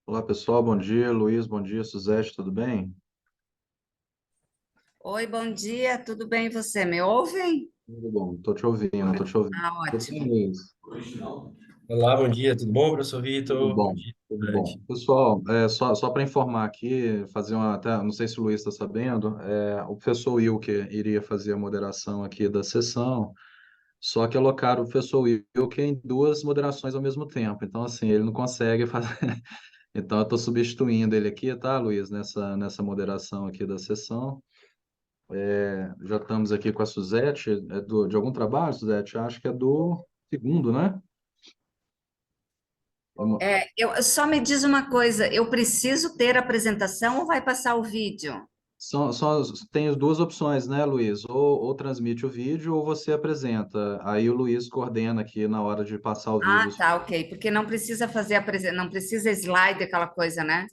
Olá pessoal, bom dia. Luiz, bom dia. Suzete, tudo bem? Oi, bom dia, tudo bem e você? Me ouvem? Tudo bom, tô te ouvindo, tô te ouvindo. Ah, Tudo bem, ótimo. Luiz? Olá, bom dia, tudo bom, professor Tudo Vitor? Bom bom, dia, tudo bom. estudante. Pessoal, só para informar aqui, fazer uma, até, não sei se o Luiz está sabendo, o professor Wilker iria fazer a moderação aqui da sessão, só que alocaram o professor Wilker em duas moderações ao mesmo tempo. Então, assim, ele não consegue fazer. Então, eu estou substituindo ele aqui, tá, Luiz, nessa moderação aqui da sessão. Já estamos aqui com a Suzete, de algum trabalho, Suzete? Acho que é do segundo, né? Só me diz uma coisa, eu preciso ter apresentação ou vai passar o vídeo? Tem as duas opções, né, Luiz? Ou transmite o vídeo ou você apresenta. Aí o Luiz coordena aqui na hora de passar o vídeo. Ah, tá, ok, porque não precisa fazer não precisa slide, aquela coisa, né?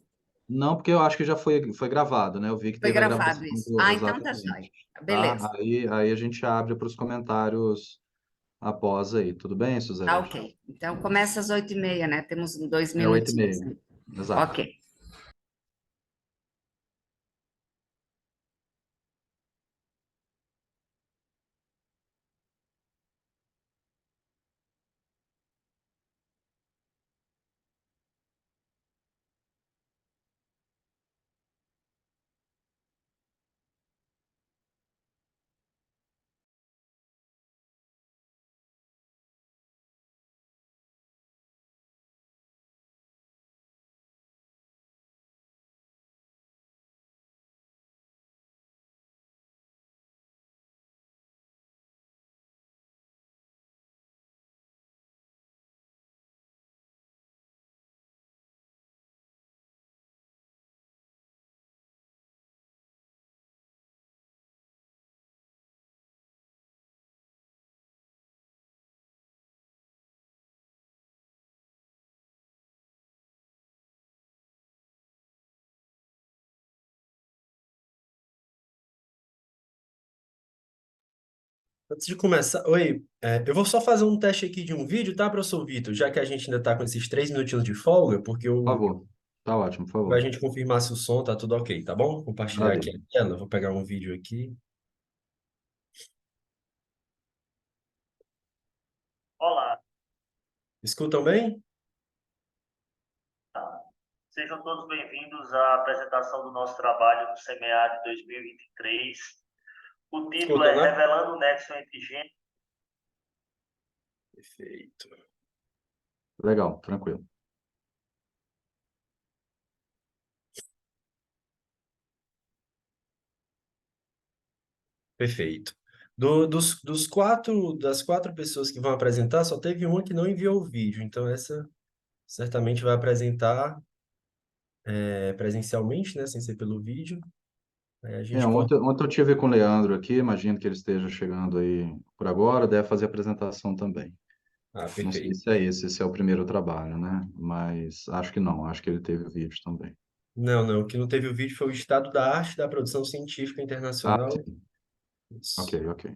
Não, porque eu acho que já foi gravado, né? Eu vi que Foi teve a gravado gravação isso. do... Ah, então tá jóia. Exatamente. Tá? Beleza, Aí a gente abre para os comentários após aí. Tudo bem, tá Suzete? ok. Então começa às 8h30, né? Temos dois É 8h30. minutinhos. Exato. Ok. Antes de começar, oi, eu vou só fazer um teste aqui de um vídeo, tá, professor Vitor? Já que a gente ainda tá com esses 3 minutinhos de folga, porque Por eu, favor. Tá ótimo, por pra favor. gente confirmar se o som tá tudo ok, tá bom? Compartilhar aqui Maravilha. a tela, vou pegar um vídeo aqui. Olá, Escutam bem? sejam todos bem-vindos à apresentação do nosso trabalho do SEMEAD 2023. O título Escutam, é né? Revelando o Nexo entre Gênero. Perfeito. Legal, tranquilo. Perfeito. Das quatro pessoas que vão apresentar, só teve uma que não enviou o vídeo, então essa certamente vai apresentar presencialmente, né, sem ser pelo vídeo. Aí a gente pode. Ontem eu tive com o Leandro aqui, imagino que ele esteja chegando aí por agora, deve fazer a apresentação também. Ah, Não sei perfeito. se é esse é o primeiro trabalho, né? Mas acho que não, acho que ele teve o vídeo também. Não, não. O que não teve o vídeo foi o estado da arte da produção científica Ah, internacional. sim. Ok, Isso. ok.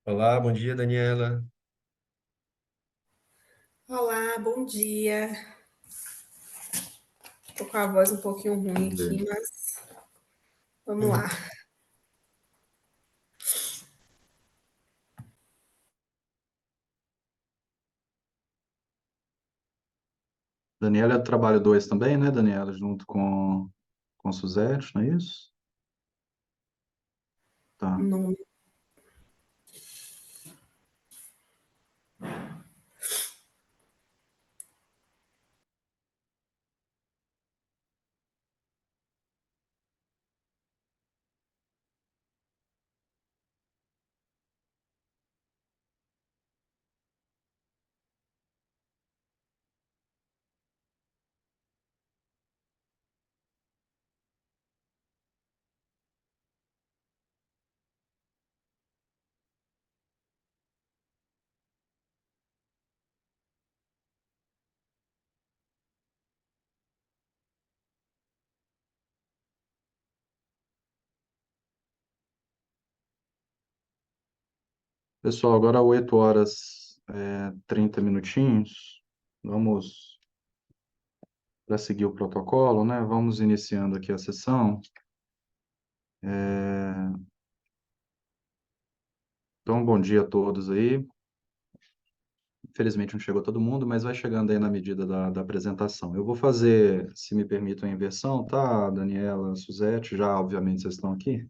Olá, bom dia, Daniela. Olá, bom dia. Tô com a voz um pouquinho ruim Vamos ver. aqui, mas vamos lá. Uhum. Daniela é do trabalho 2 também, né, Daniela? Junto com Suzete, não é isso? Tá. Não, Pessoal, agora 8 horas 30 minutinhos. Vamos, para seguir o protocolo, né? Vamos iniciando aqui a sessão. Então, bom dia a todos aí. Infelizmente não chegou todo mundo, mas vai chegando aí na medida da apresentação. Eu vou fazer, se me permitem, a inversão, tá, Daniela, Suzete, já obviamente vocês estão aqui.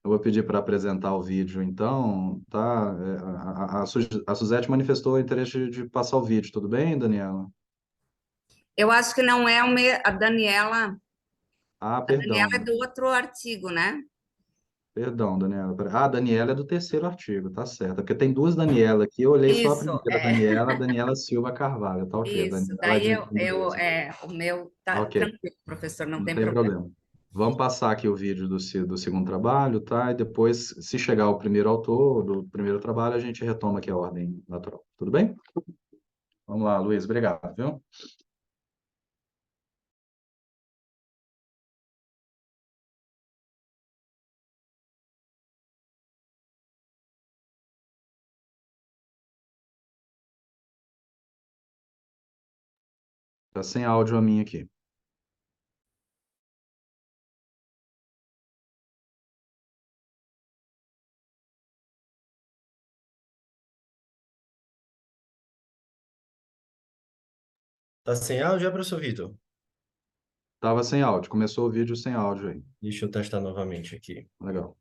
Eu vou pedir para apresentar o vídeo, então, tá? A Suzete manifestou o interesse de passar o vídeo, tudo bem, Daniela? Eu acho que não é a Daniela. Ah, A Daniela é perdão, do outro artigo, né? perdão, Daniela. Ah, a Daniela é do terceiro artigo, tá certo. É porque tem duas Daniela aqui, eu olhei só a Isso, primeira Daniela, a Daniela Silva Carvalho, tá ok, a isso. Daniela é Daí de beleza. o meu tá Ok, tranquilo, professor, não não tem tem problema. problema. Vamos passar aqui o vídeo do segundo trabalho, tá? E depois, se chegar o primeiro autor do primeiro trabalho, a gente retoma aqui a ordem natural. Tudo bem? Vamos lá, Luiz, obrigado, viu? Tá sem áudio a minha aqui. Tá sem áudio, é, professor Vitor? Tava sem áudio, começou o vídeo sem áudio aí. Deixa eu testar novamente aqui. Legal.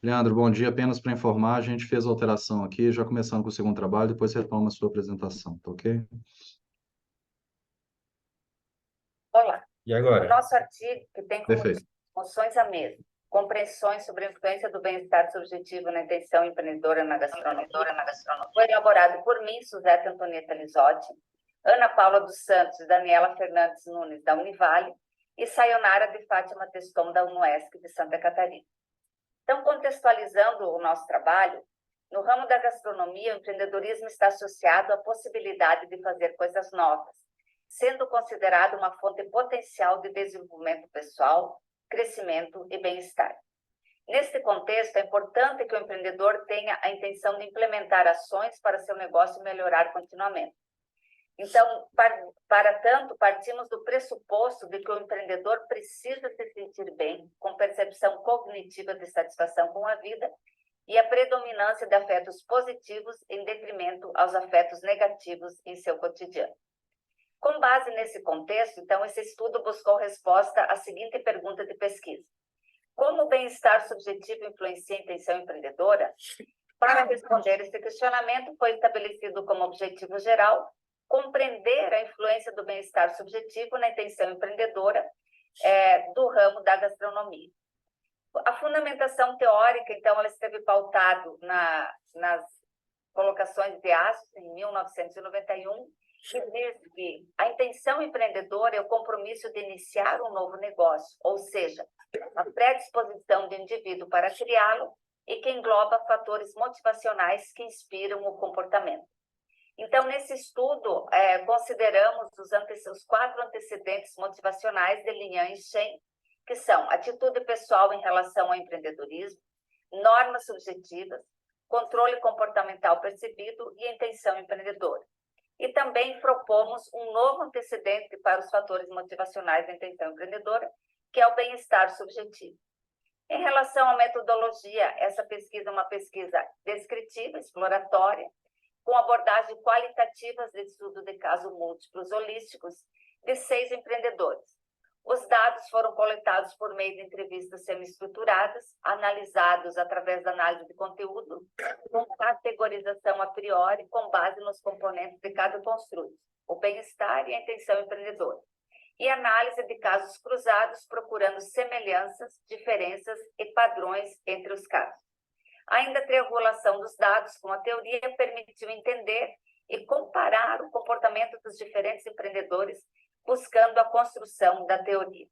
Leandro, bom dia. Apenas para informar, a gente fez a alteração aqui, já começando com o segundo trabalho, depois retoma a sua apresentação, tá ok? Olá. E O agora? nosso artigo, que tem como Perfeito. moções à mesa, compreensões sobre a influência do bem-estar subjetivo na intenção empreendedora na gastronomia, foi elaborado por mim, Suzete Antonieta Lisotti, Ana Paula dos Santos e Daniela Fernandes Nunes, da Univale, e Sayonara de Fátima Teston, da UNOESC de Santa Catarina. Então, contextualizando o nosso trabalho, no ramo da gastronomia, o empreendedorismo está associado à possibilidade de fazer coisas novas, sendo considerado uma fonte potencial de desenvolvimento pessoal, crescimento e bem-estar. Neste contexto, é importante que o empreendedor tenha a intenção de implementar ações para seu negócio melhorar continuamente. Então, para tanto, partimos do pressuposto de que o empreendedor precisa se sentir bem, com percepção cognitiva de satisfação com a vida e a predominância de afetos positivos em detrimento aos afetos negativos em seu cotidiano. Com base nesse contexto, então, esse estudo buscou resposta à seguinte pergunta de pesquisa: como o bem-estar subjetivo influencia a intenção empreendedora? Para responder esse questionamento, foi estabelecido como objetivo geral compreender a influência do bem-estar subjetivo na intenção empreendedora do ramo da gastronomia. A fundamentação teórica, então, ela esteve pautada nas colocações de Astos, em 1991, que diz que a intenção empreendedora é o compromisso de iniciar um novo negócio, ou seja, a predisposição do indivíduo para criá-lo e que engloba fatores motivacionais que inspiram o comportamento. Então, nesse estudo, consideramos os 4 antecedentes motivacionais de Lin Yan e Shen, que são atitude pessoal em relação ao empreendedorismo, normas subjetivas, controle comportamental percebido e intenção empreendedora. E também propomos um novo antecedente para os fatores motivacionais da intenção empreendedora, que é o bem-estar subjetivo. Em relação à metodologia, essa pesquisa é uma pesquisa descritiva, exploratória, com abordagens qualitativas de estudo de casos múltiplos holísticos de 6 empreendedores. Os dados foram coletados por meio de entrevistas semi-estruturadas, analisados através da análise de conteúdo, com categorização a priori, com base nos componentes de cada construto, o bem-estar e a intenção empreendedora, e análise de casos cruzados, procurando semelhanças, diferenças e padrões entre os casos. Ainda a triangulação dos dados com a teoria permitiu entender e comparar o comportamento dos diferentes empreendedores, buscando a construção da teoria.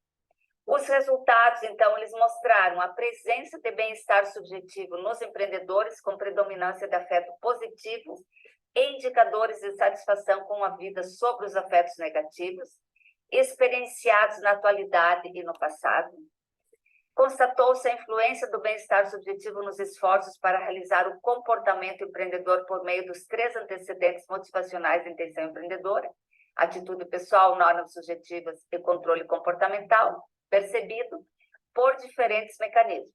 Os resultados, então, eles mostraram a presença de bem-estar subjetivo nos empreendedores, com predominância de afeto positivo, e indicadores de satisfação com a vida sobre os afetos negativos, experienciados na atualidade e no passado. Constatou-se a influência do bem-estar subjetivo nos esforços para realizar o comportamento empreendedor por meio dos 3 antecedentes motivacionais da intenção empreendedora: atitude pessoal, normas subjetivas e controle comportamental, percebido por diferentes mecanismos.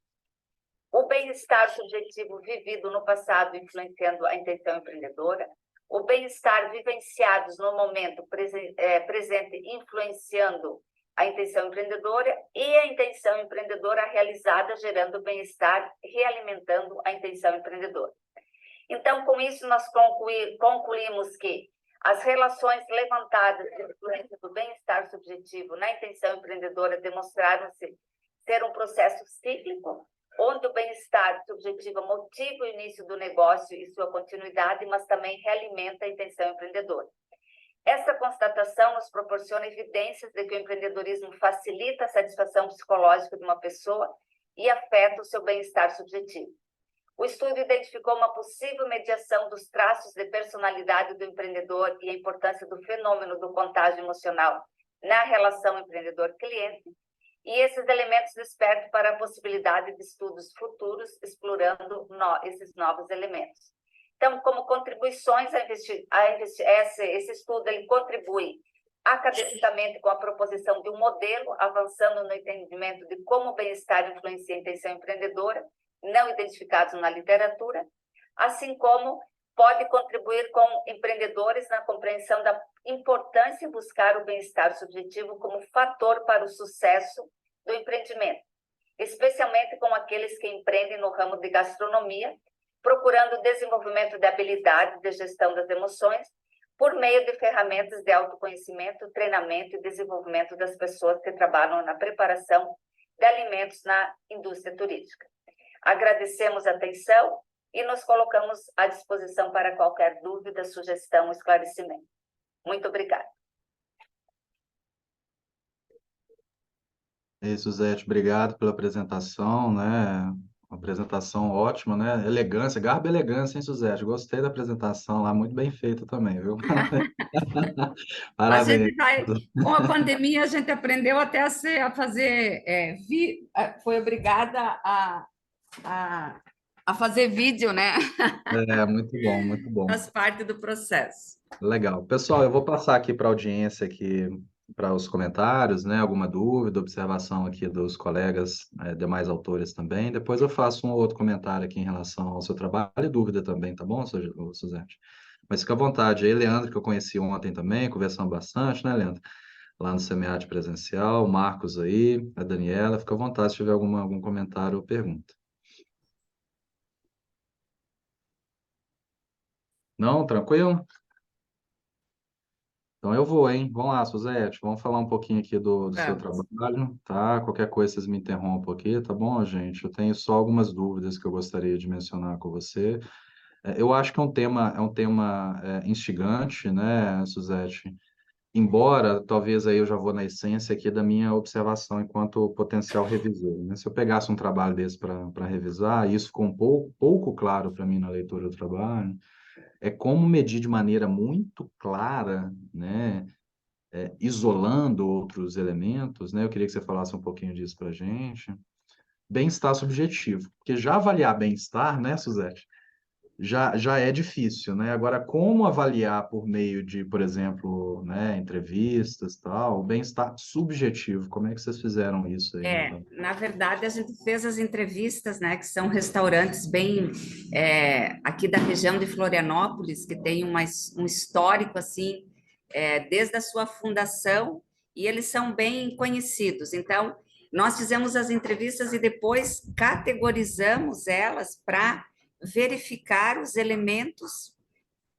O bem-estar subjetivo vivido no passado influenciando a intenção empreendedora, o bem-estar vivenciados no momento presente influenciando a intenção empreendedora e a intenção empreendedora realizada gerando bem-estar, realimentando a intenção empreendedora. Então, com isso, nós concluímos que as relações levantadas de influência do bem-estar subjetivo na intenção empreendedora demonstraram-se ser um processo cíclico, onde o bem-estar subjetivo motiva o início do negócio e sua continuidade, mas também realimenta a intenção empreendedora. Essa constatação nos proporciona evidências de que o empreendedorismo facilita a satisfação psicológica de uma pessoa e afeta o seu bem-estar subjetivo. O estudo identificou uma possível mediação dos traços de personalidade do empreendedor e a importância do fenômeno do contágio emocional na relação empreendedor-cliente, e esses elementos despertam para a possibilidade de estudos futuros explorando esses novos elementos. Então, como contribuições esse estudo ele contribui academicamente com a proposição de um modelo, avançando no entendimento de como o bem-estar influencia a intenção empreendedora, não identificados na literatura, assim como pode contribuir com empreendedores na compreensão da importância de buscar o bem-estar subjetivo como fator para o sucesso do empreendimento, especialmente com aqueles que empreendem no ramo de gastronomia, procurando o desenvolvimento de habilidades de gestão das emoções por meio de ferramentas de autoconhecimento, treinamento e desenvolvimento das pessoas que trabalham na preparação de alimentos na indústria turística. Agradecemos a atenção e nos colocamos à disposição para qualquer dúvida, sugestão ou esclarecimento. Muito obrigada. É isso, Suzete, obrigado pela apresentação, né? Uma apresentação ótima, né? Elegância, garbo e elegância, hein, Suzete? Gostei da apresentação lá, muito bem feita também, viu? A Parabéns. gente vai, com a pandemia, a gente aprendeu até a fazer, foi obrigada a fazer vídeo, né? É, muito bom, muito bom. Faz parte do processo. Legal. Pessoal, eu vou passar aqui para a audiência aqui, para os comentários, né? Alguma dúvida, observação aqui dos colegas, demais autores também. Depois eu faço um ou outro comentário aqui em relação ao seu trabalho e dúvida também, tá bom, Suzete? Mas fica à vontade. Aí, Leandro, que eu conheci ontem também, conversamos bastante, né, Leandro? Lá no SEMEAD presencial, o Marcos aí, a Daniela, fica à vontade se tiver algum comentário ou pergunta. Não? Tranquilo? Então eu vou, hein? Vamos lá, Suzete, vamos falar um pouquinho aqui do seu Vamos. trabalho, tá? Qualquer coisa vocês me interrompam aqui, tá bom, gente? Eu tenho só algumas dúvidas que eu gostaria de mencionar com você. Eu acho que é um tema instigante, né, Suzete? Embora, talvez aí eu já vou na essência aqui da minha observação enquanto potencial revisor, né? Se eu pegasse um trabalho desse para revisar, e isso ficou um pouco claro para mim na leitura do trabalho, é como medir de maneira muito clara, né, isolando outros elementos, né? Eu queria que você falasse um pouquinho disso para a gente. Bem-estar subjetivo, porque já avaliar bem-estar, né, Suzete, já é difícil, né? Agora, como avaliar por meio de, por exemplo, né, entrevistas, tal, o bem-estar subjetivo, como é que vocês fizeram isso aí? Na verdade, a gente fez as entrevistas, né, que são restaurantes bem aqui da região de Florianópolis, que tem um histórico assim, desde a sua fundação, e eles são bem conhecidos. Então, nós fizemos as entrevistas e depois categorizamos elas para verificar os elementos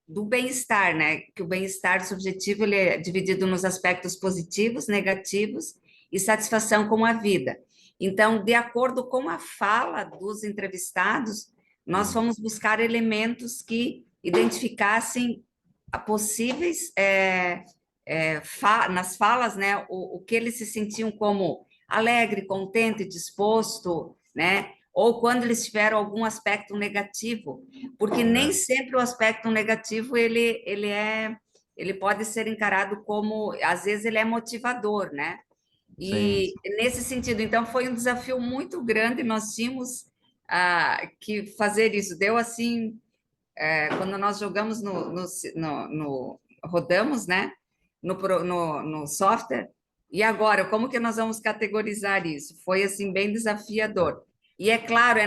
do bem-estar, né? Que o bem-estar subjetivo ele é dividido nos aspectos positivos, negativos e satisfação com a vida. Então, de acordo com a fala dos entrevistados, nós fomos buscar elementos que identificassem possíveis nas falas, né? O que eles se sentiam como alegre, contente, disposto, né? Ou quando eles tiveram algum aspecto negativo, porque nem sempre o aspecto negativo ele pode ser encarado como, às vezes ele é motivador, né? Sim, E nesse sentido, então, foi um desafio muito grande. Nós tínhamos que fazer isso. Deu assim, quando nós jogamos rodamos, né? No software. E agora, como que nós vamos categorizar isso? Foi assim bem desafiador. E é claro,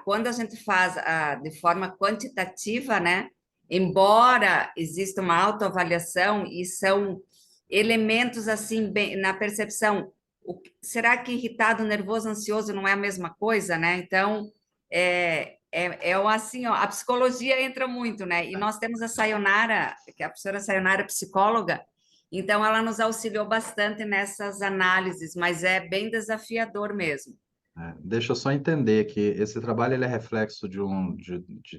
quando a gente faz de forma quantitativa, né? Embora exista uma autoavaliação e são elementos assim na percepção, será que irritado, nervoso, ansioso não é a mesma coisa, né? Então, assim, ó, a psicologia entra muito, né? E nós temos a Sayonara, que é a professora Sayonara, psicóloga, então ela nos auxiliou bastante nessas análises, mas é bem desafiador mesmo. Deixa eu só entender que esse trabalho ele é reflexo de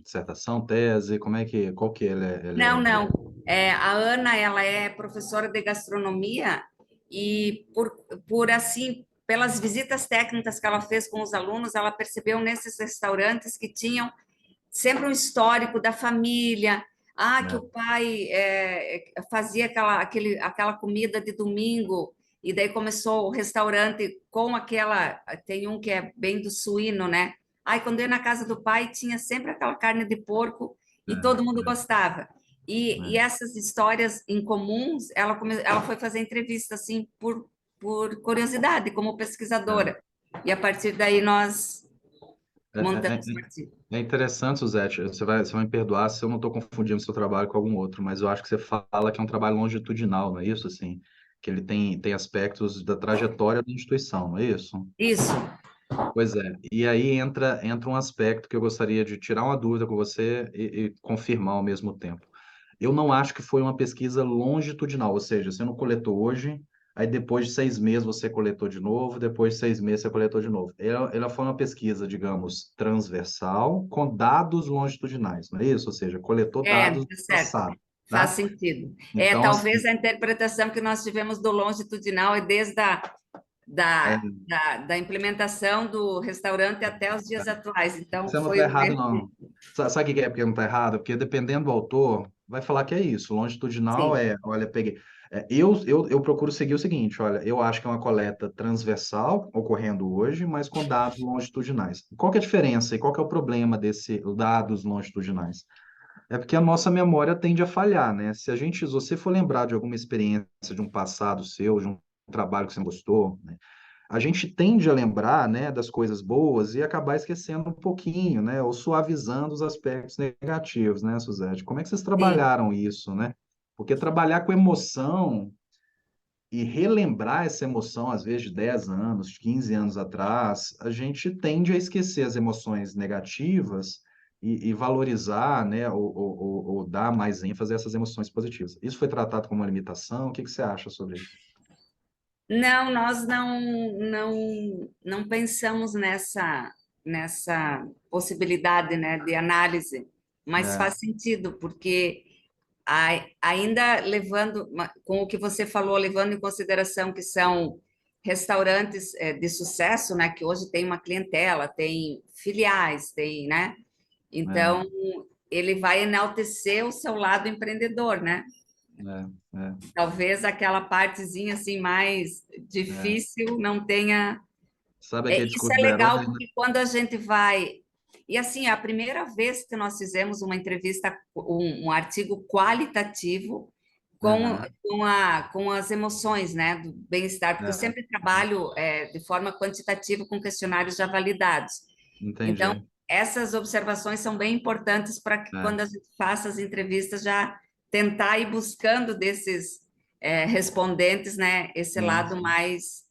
dissertação, tese, qual que ele Não, é? não. A Ana, ela é professora de gastronomia e por assim, pelas visitas técnicas que ela fez com os alunos, ela percebeu nesses restaurantes que tinham sempre um histórico da família. Que o pai fazia aquela comida de domingo e daí começou o restaurante com tem um que é bem do suíno, né? Quando eu ia na casa do pai tinha sempre aquela carne de porco É, e todo mundo é, gostava. E é. essas histórias em comuns, ela foi fazer entrevista assim por curiosidade, como É. pesquisadora. E a partir daí nós É, é, montamos é o artigo. é interessante, Suzete, você vai me perdoar se eu não estou confundindo seu trabalho com algum outro, mas eu acho que você fala que é um trabalho longitudinal, não é isso? Assim, que ele tem aspectos da trajetória da instituição, não é isso? Isso. Pois é, e aí entra um aspecto que eu gostaria de tirar uma dúvida com você e confirmar ao mesmo tempo. Eu não acho que foi uma pesquisa longitudinal, ou seja, você não coletou hoje, aí depois de 6 meses você coletou de novo, depois de 6 meses você coletou de novo. Ela foi uma pesquisa, digamos, transversal, com dados longitudinais, não é isso? Ou seja, coletou dados do Tá certo. passado, Faz tá? sentido. Então, Talvez assim, a interpretação que nós tivemos do longitudinal é desde é, da implementação do restaurante até os dias atuais. Então, você não foi está um errado, erro. não. Sabe o que é porque não está errado? Porque dependendo do autor, vai falar que é isso. Longitudinal Sim. olha, peguei. Eu procuro seguir o seguinte, olha, eu acho que é uma coleta transversal ocorrendo hoje, mas com dados longitudinais. Qual que é a diferença e qual que é o problema desse dados longitudinais? É porque a nossa memória tende a falhar, né? Se você for lembrar de alguma experiência de um passado seu, de um trabalho que você gostou, né? A gente tende a lembrar, né, das coisas boas e acabar esquecendo um pouquinho, né, ou suavizando os aspectos negativos, né, Suzete? Como é que vocês Sim. trabalharam isso, né? Porque trabalhar com emoção e relembrar essa emoção, às vezes de 10 anos, de 15 anos atrás, a gente tende a esquecer as emoções negativas e valorizar, né, ou dar mais ênfase a essas emoções positivas. Isso foi tratado como uma limitação? O que que você acha sobre isso? Não, nós não pensamos nessa possibilidade, né, de análise, mas É, faz sentido, porque ainda com o que você falou, levando em consideração que são restaurantes de sucesso, né, que hoje tem uma clientela, tem filiais, tem, né? é, Então, ele vai enaltecer o seu lado empreendedor, né? é, Talvez aquela partezinha assim mais é. difícil não tenha. Sabe aquele Isso discurso é do herói, legal né? porque quando a gente vai. E assim, a primeira vez que nós fizemos uma entrevista, um artigo qualitativo Aham, com as emoções, né, do bem-estar, porque eu é, sempre trabalho de forma quantitativa com questionários já validados. Então, entendi. essas observações são bem importantes para que É, quando a gente faça as entrevistas já tentar ir buscando desses respondentes, né, esse sim, lado sim. mais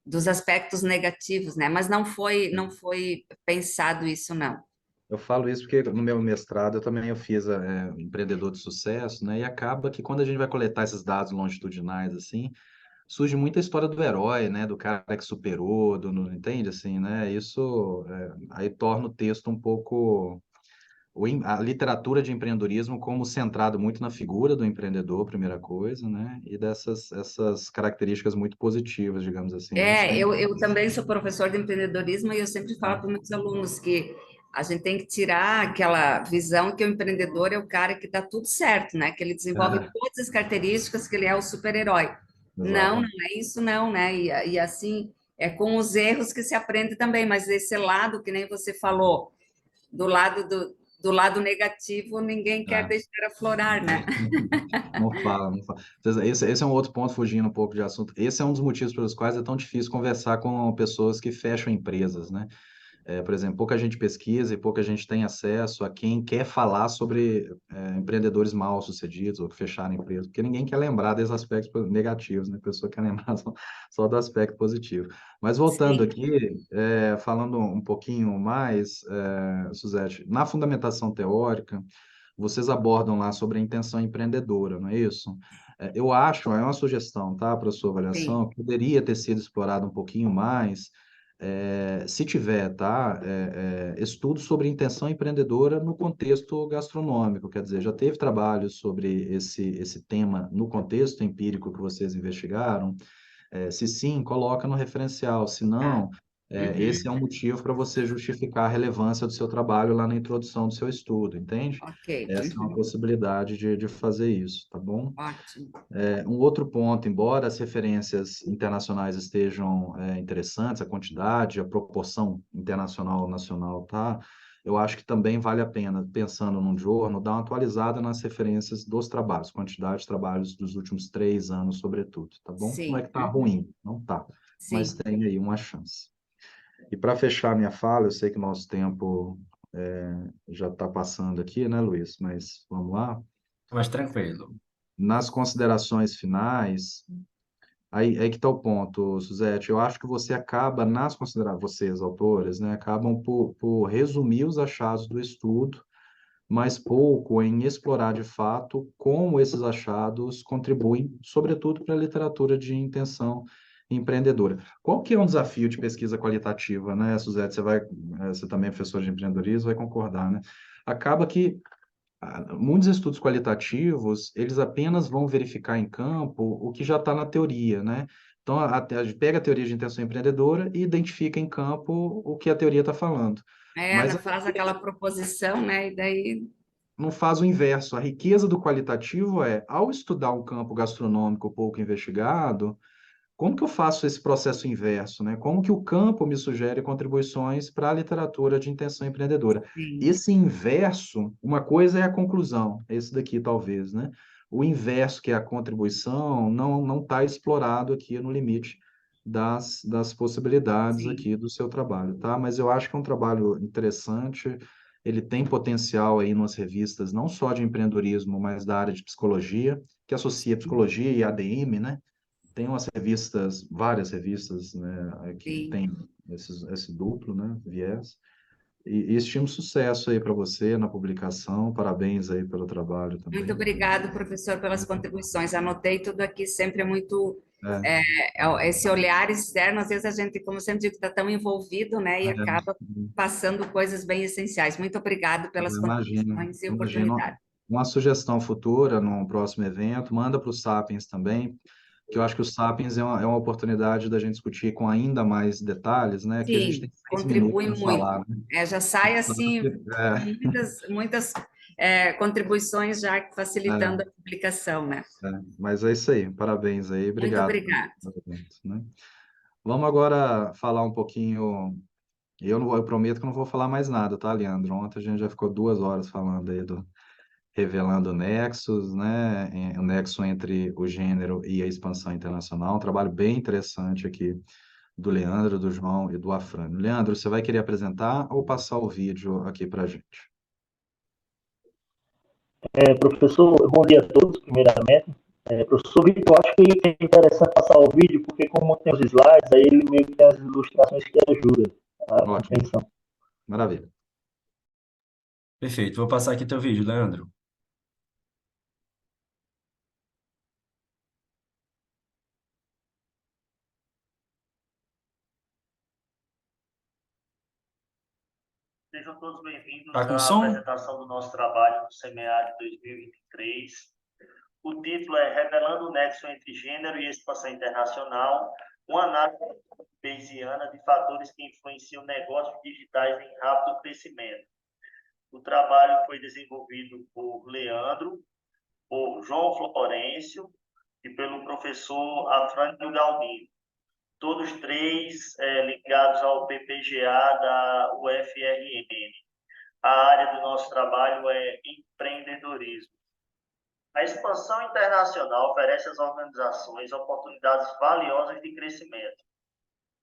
dos aspectos negativos, né? Mas não foi pensado isso, não. Eu falo isso porque no meu mestrado eu fiz empreendedor de sucesso, né? E acaba que quando a gente vai coletar esses dados longitudinais assim, surge muita história do herói, né? Do cara que superou, não entende assim, né? Isso aí torna o texto um pouco a literatura de empreendedorismo como centrado muito na figura do empreendedor, primeira coisa, né? E dessas essas características muito positivas, digamos assim, né? Eu também sou professor de empreendedorismo e eu sempre falo para os meus alunos que a gente tem que tirar aquela visão que o empreendedor é o cara que dá tudo certo, né? Que ele desenvolve É, todas as características, que ele é o super-herói. Não, não Exatamente. é isso não, né? E assim, é com os erros que se aprende também, mas esse lado, que nem você falou, do lado negativo, ninguém quer É. deixar aflorar, né? Não fala, não fala. Esse é um outro ponto, fugindo um pouco de assunto. Esse é um dos motivos pelos quais é tão difícil conversar com pessoas que fecham empresas, né? Por exemplo, pouca gente pesquisa e pouca gente tem acesso a quem quer falar sobre empreendedores mal-sucedidos ou que fecharam empresa, porque ninguém quer lembrar desses aspectos negativos, né? A pessoa quer lembrar só do aspecto positivo. Mas voltando Sim, aqui, falando um pouquinho mais, Suzete, na fundamentação teórica, vocês abordam lá sobre a intenção empreendedora, não é isso? Eu acho, é uma sugestão, tá, para a sua sim, avaliação, que poderia ter sido explorado um pouquinho mais, se tiver, tá, estudos sobre intenção empreendedora no contexto gastronômico, quer dizer, já teve trabalhos sobre esse tema no contexto empírico que vocês investigaram? Se sim, coloca no referencial, se tá. não, esse é Uhum, um motivo para você justificar a relevância do seu trabalho lá na introdução do seu estudo, entende? ok, Essa é uma uhum, possibilidade de fazer isso, tá bom? ótimo. Um outro ponto, embora as referências internacionais estejam interessantes, a quantidade, a proporção internacional nacional, tá? Eu acho que também vale a pena, pensando num jornal, dar uma atualizada nas referências dos trabalhos, quantidade de trabalhos dos últimos 3 anos, sobretudo, tá bom? Não é Sim, que tá uhum, ruim, não tá, mas sim. tem aí uma chance. E para fechar minha fala, eu sei que o nosso tempo já está passando aqui, né, Luiz? Mas vamos lá. Mas tranquilo. Nas considerações finais, aí que está o ponto, Suzete. Eu acho que você acaba, vocês, autores, né, acabam por resumir os achados do estudo, mas pouco em explorar de fato como esses achados contribuem, sobretudo para a literatura de intenção empreendedora. Qual que é um desafio de pesquisa qualitativa, né, Suzete? Você também é professor de empreendedorismo, vai concordar, né? Acaba que muitos estudos qualitativos, eles apenas vão verificar em campo o que já está na teoria, né? Então, a gente pega a teoria de intenção empreendedora e identifica em campo o que a teoria está falando. Mas Faz aquela proposição, né? E daí, não faz o inverso. A riqueza do qualitativo ao estudar um campo gastronômico pouco investigado, como que eu faço esse processo inverso, né? Como que o campo me sugere contribuições para a literatura de intenção empreendedora? sim, Esse inverso, uma coisa é a conclusão, esse daqui talvez, né? O inverso, que é a contribuição, não está explorado aqui no limite das possibilidades sim, aqui do seu trabalho, tá? Mas eu acho que é um trabalho interessante, ele tem potencial aí nas revistas, não só de empreendedorismo, mas da área de psicologia, que associa psicologia e ADM, né? Tem umas revistas, várias revistas, né, que sim. tem esse duplo, né, viés. E estimo sucesso aí para você na publicação. Parabéns aí pelo trabalho Muito também. obrigado, professor, pelas contribuições. Anotei tudo aqui, sempre é muito. É, é, Esse olhar externo, às vezes a gente, como sempre digo, está tão envolvido, né, e é, acaba passando coisas bem essenciais. Muito obrigado pelas imagino, contribuições e imagino. oportunidade. Uma sugestão futura, num próximo evento, manda para o Sapiens também, que eu acho que o Sapiens é uma oportunidade da gente discutir com ainda mais detalhes, né? Aqui a gente Sim, tem 6 minutos contribui para falar, muito. né? Já sai assim com É, muitas contribuições já facilitando é, a publicação, né? mas é isso aí. Parabéns aí. Muito Obrigado obrigada. pelo evento, né? Vamos agora falar um pouquinho. Eu prometo que eu não vou falar mais nada, tá, Leandro? Ontem a gente já ficou 2 horas falando aí revelando nexos, né? O nexo entre o gênero e a expansão internacional. Um trabalho bem interessante aqui do Leandro, do João e do Afrânio. Leandro, você vai querer apresentar ou passar o vídeo aqui para gente? Professor, bom dia a todos, primeiramente. Professor Vitor, acho que é interessante passar o vídeo, porque como tem os slides, aí ele meio que tem as ilustrações que ajudam a Ótimo, compreensão. maravilha. Perfeito. Vou passar aqui teu vídeo, Leandro. Sejam todos bem-vindos Tá com à som? apresentação do nosso trabalho do CMEAD 2023. O título é Revelando o Nexo entre Gênero e Expansão Internacional, uma análise bayesiana de fatores que influenciam negócios digitais em rápido crescimento. O trabalho foi desenvolvido por Leandro, por João Florencio, e pelo professor Afrânio Galdino, todos três ligados ao PPGA da UFRN. A área do nosso trabalho é empreendedorismo. A expansão internacional oferece às organizações oportunidades valiosas de crescimento.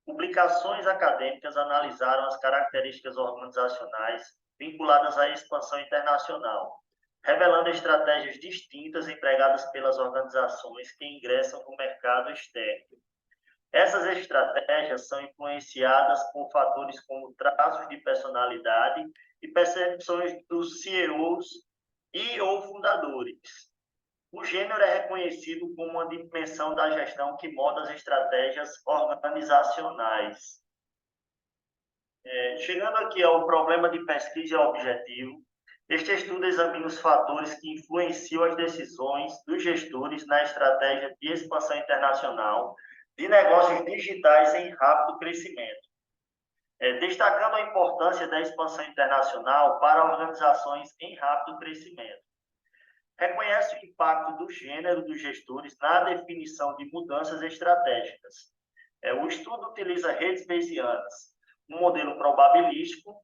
Publicações acadêmicas analisaram as características organizacionais vinculadas à expansão internacional, revelando estratégias distintas empregadas pelas organizações que ingressam no mercado externo. Essas estratégias são influenciadas por fatores como traços de personalidade e percepções dos CEOs e ou fundadores. O gênero é reconhecido como uma dimensão da gestão que molda as estratégias organizacionais. Chegando aqui ao problema de pesquisa objetivo, este estudo examina os fatores que influenciam as decisões dos gestores na estratégia de expansão internacional de negócios digitais em rápido crescimento, destacando a importância da expansão internacional para organizações em rápido crescimento. Reconhece o impacto do gênero dos gestores na definição de mudanças estratégicas. O estudo utiliza redes bayesianas, um modelo probabilístico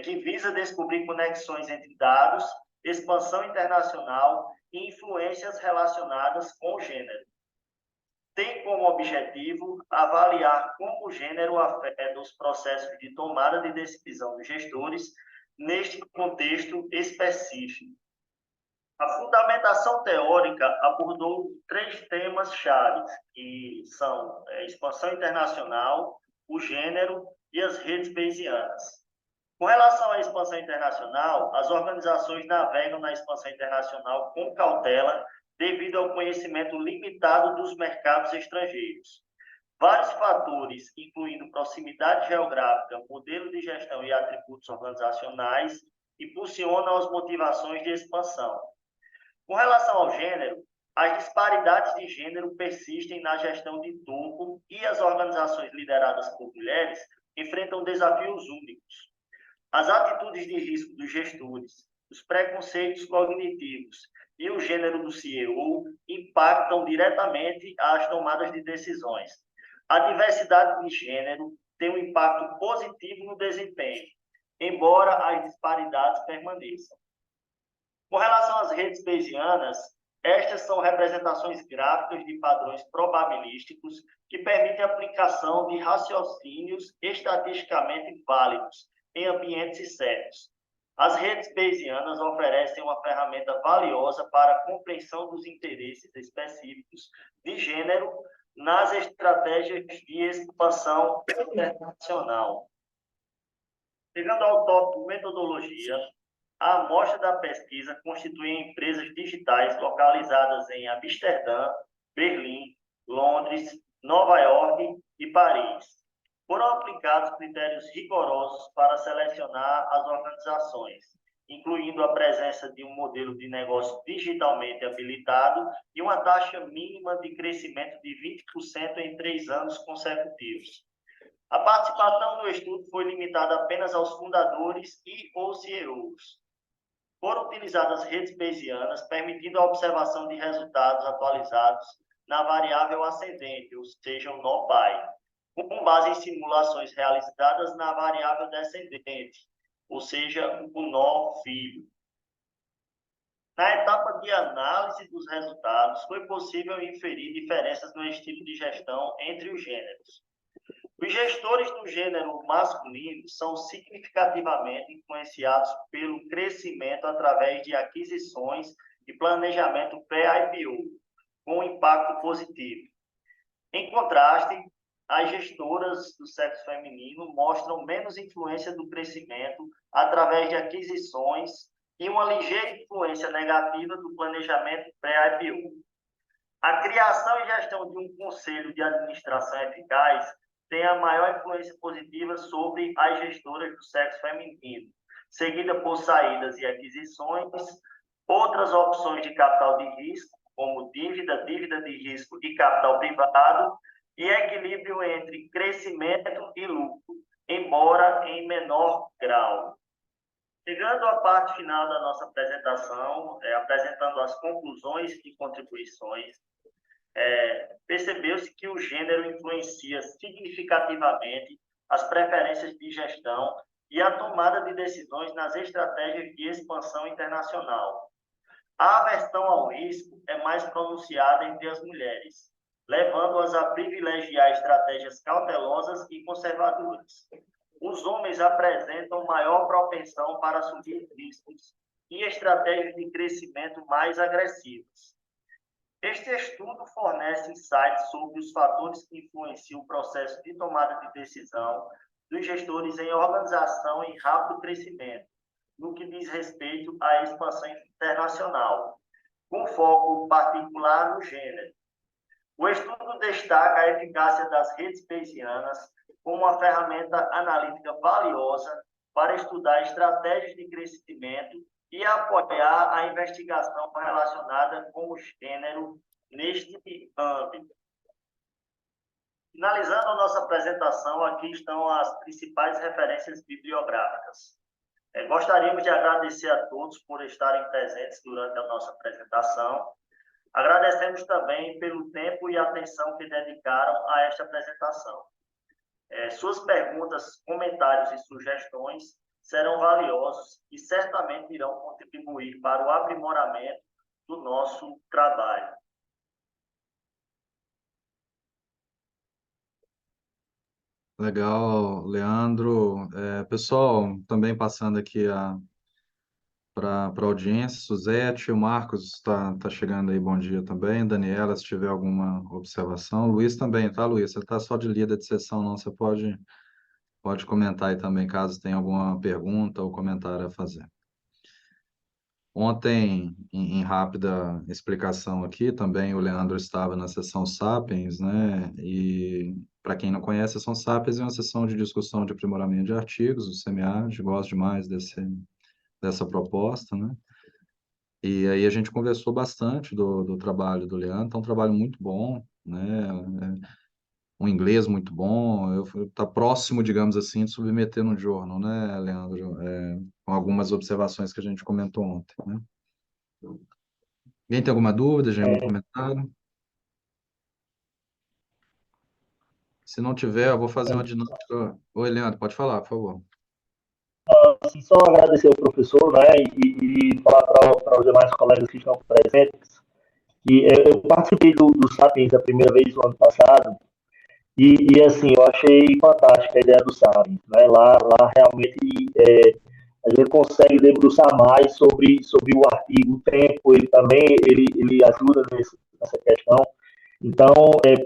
que visa descobrir conexões entre dados, expansão internacional e influências relacionadas com o gênero. Tem como objetivo avaliar como o gênero afeta os processos de tomada de decisão dos gestores neste contexto específico. A fundamentação teórica abordou 3 temas-chave, que são a expansão internacional, o gênero e as redes bayesianas. Com relação à expansão internacional, as organizações navegam na expansão internacional com cautela devido ao conhecimento limitado dos mercados estrangeiros. Vários fatores, incluindo proximidade geográfica, modelo de gestão e atributos organizacionais, impulsionam as motivações de expansão. Com relação ao gênero, as disparidades de gênero persistem na gestão de topo e as organizações lideradas por mulheres enfrentam desafios únicos. As atitudes de risco dos gestores, os preconceitos cognitivos e o gênero do CEO impactam diretamente as tomadas de decisões. A diversidade de gênero tem um impacto positivo no desempenho, embora as disparidades permaneçam. Com relação às redes bayesianas, estas são representações gráficas de padrões probabilísticos que permitem a aplicação de raciocínios estatisticamente válidos em ambientes certos. As redes bayesianas oferecem uma ferramenta valiosa para a compreensão dos interesses específicos de gênero nas estratégias de expansão internacional. Chegando ao tópico metodologia, a amostra da pesquisa constitui empresas digitais localizadas em Amsterdã, Berlim, Londres, Nova York e Paris. Foram aplicados critérios rigorosos para selecionar as organizações, incluindo a presença de um modelo de negócio digitalmente habilitado e uma taxa mínima de crescimento de 20% em 3 anos consecutivos. A participação no estudo foi limitada apenas aos fundadores e ou CEOs. Foram utilizadas redes bayesianas, permitindo a observação de resultados atualizados na variável ascendente, ou seja, o NOPAI, com base em simulações realizadas na variável descendente, ou seja, o nó filho. Na etapa de análise dos resultados, foi possível inferir diferenças no estilo de gestão entre os gêneros. Os gestores do gênero masculino são significativamente influenciados pelo crescimento através de aquisições e planejamento pré-IPO, com impacto positivo. Em contraste, as gestoras do sexo feminino mostram menos influência do crescimento através de aquisições e uma ligeira influência negativa do planejamento pré-IPO. A criação e gestão de um conselho de administração eficaz tem a maior influência positiva sobre as gestoras do sexo feminino, seguida por saídas e aquisições, outras opções de capital de risco, como dívida de risco e capital privado, e equilíbrio entre crescimento e lucro, embora em menor grau. Chegando à parte final da nossa apresentação, apresentando as conclusões e contribuições, percebeu-se que o gênero influencia significativamente as preferências de gestão e a tomada de decisões nas estratégias de expansão internacional. A aversão ao risco é mais pronunciada entre as mulheres, levando-as a privilegiar estratégias cautelosas e conservadoras. Os homens apresentam maior propensão para assumir riscos e estratégias de crescimento mais agressivas. Este estudo fornece insights sobre os fatores que influenciam o processo de tomada de decisão dos gestores em organização em rápido crescimento, no que diz respeito à expansão internacional, com foco particular no gênero. O estudo destaca a eficácia das redes bayesianas como uma ferramenta analítica valiosa para estudar estratégias de crescimento e apoiar a investigação relacionada com o gênero neste âmbito. Finalizando a nossa apresentação, aqui estão as principais referências bibliográficas. Gostaríamos de agradecer a todos por estarem presentes durante a nossa apresentação. Agradecemos também pelo tempo e atenção que dedicaram a esta apresentação. Suas perguntas, comentários e sugestões serão valiosos e certamente irão contribuir para o aprimoramento do nosso trabalho. Legal, Leandro. Pessoal, também passando aqui para a audiência, Suzete, o Marcos está chegando aí, bom dia também. Daniela, se tiver alguma observação. Luiz também, tá, Luiz? Você está só de líder de sessão, não? Você pode comentar aí também, caso tenha alguma pergunta ou comentário a fazer. Ontem, em rápida explicação aqui, também o Leandro estava na sessão Sapiens, né? E para quem não conhece, a sessão Sapiens é uma sessão de discussão de aprimoramento de artigos, o SEMEAD, gosto demais dessa proposta, né? E aí a gente conversou bastante do trabalho do Leandro, é um trabalho muito bom, né? Um inglês muito bom, tá próximo, digamos assim, de submeter no journal, né, Leandro? Com algumas observações que a gente comentou ontem, né? Alguém tem alguma dúvida, já algum comentário? Se não tiver, eu vou fazer uma dinâmica. Oi, Leandro, pode falar, por favor. Assim, só agradecer ao professor, né, e falar para os demais colegas que estão presentes que eu participei do Sapiens a primeira vez no ano passado e assim, eu achei fantástica a ideia do Sapiens, né, lá realmente a gente consegue debruçar mais sobre o artigo, o tempo, ele ajuda nessa questão. Então,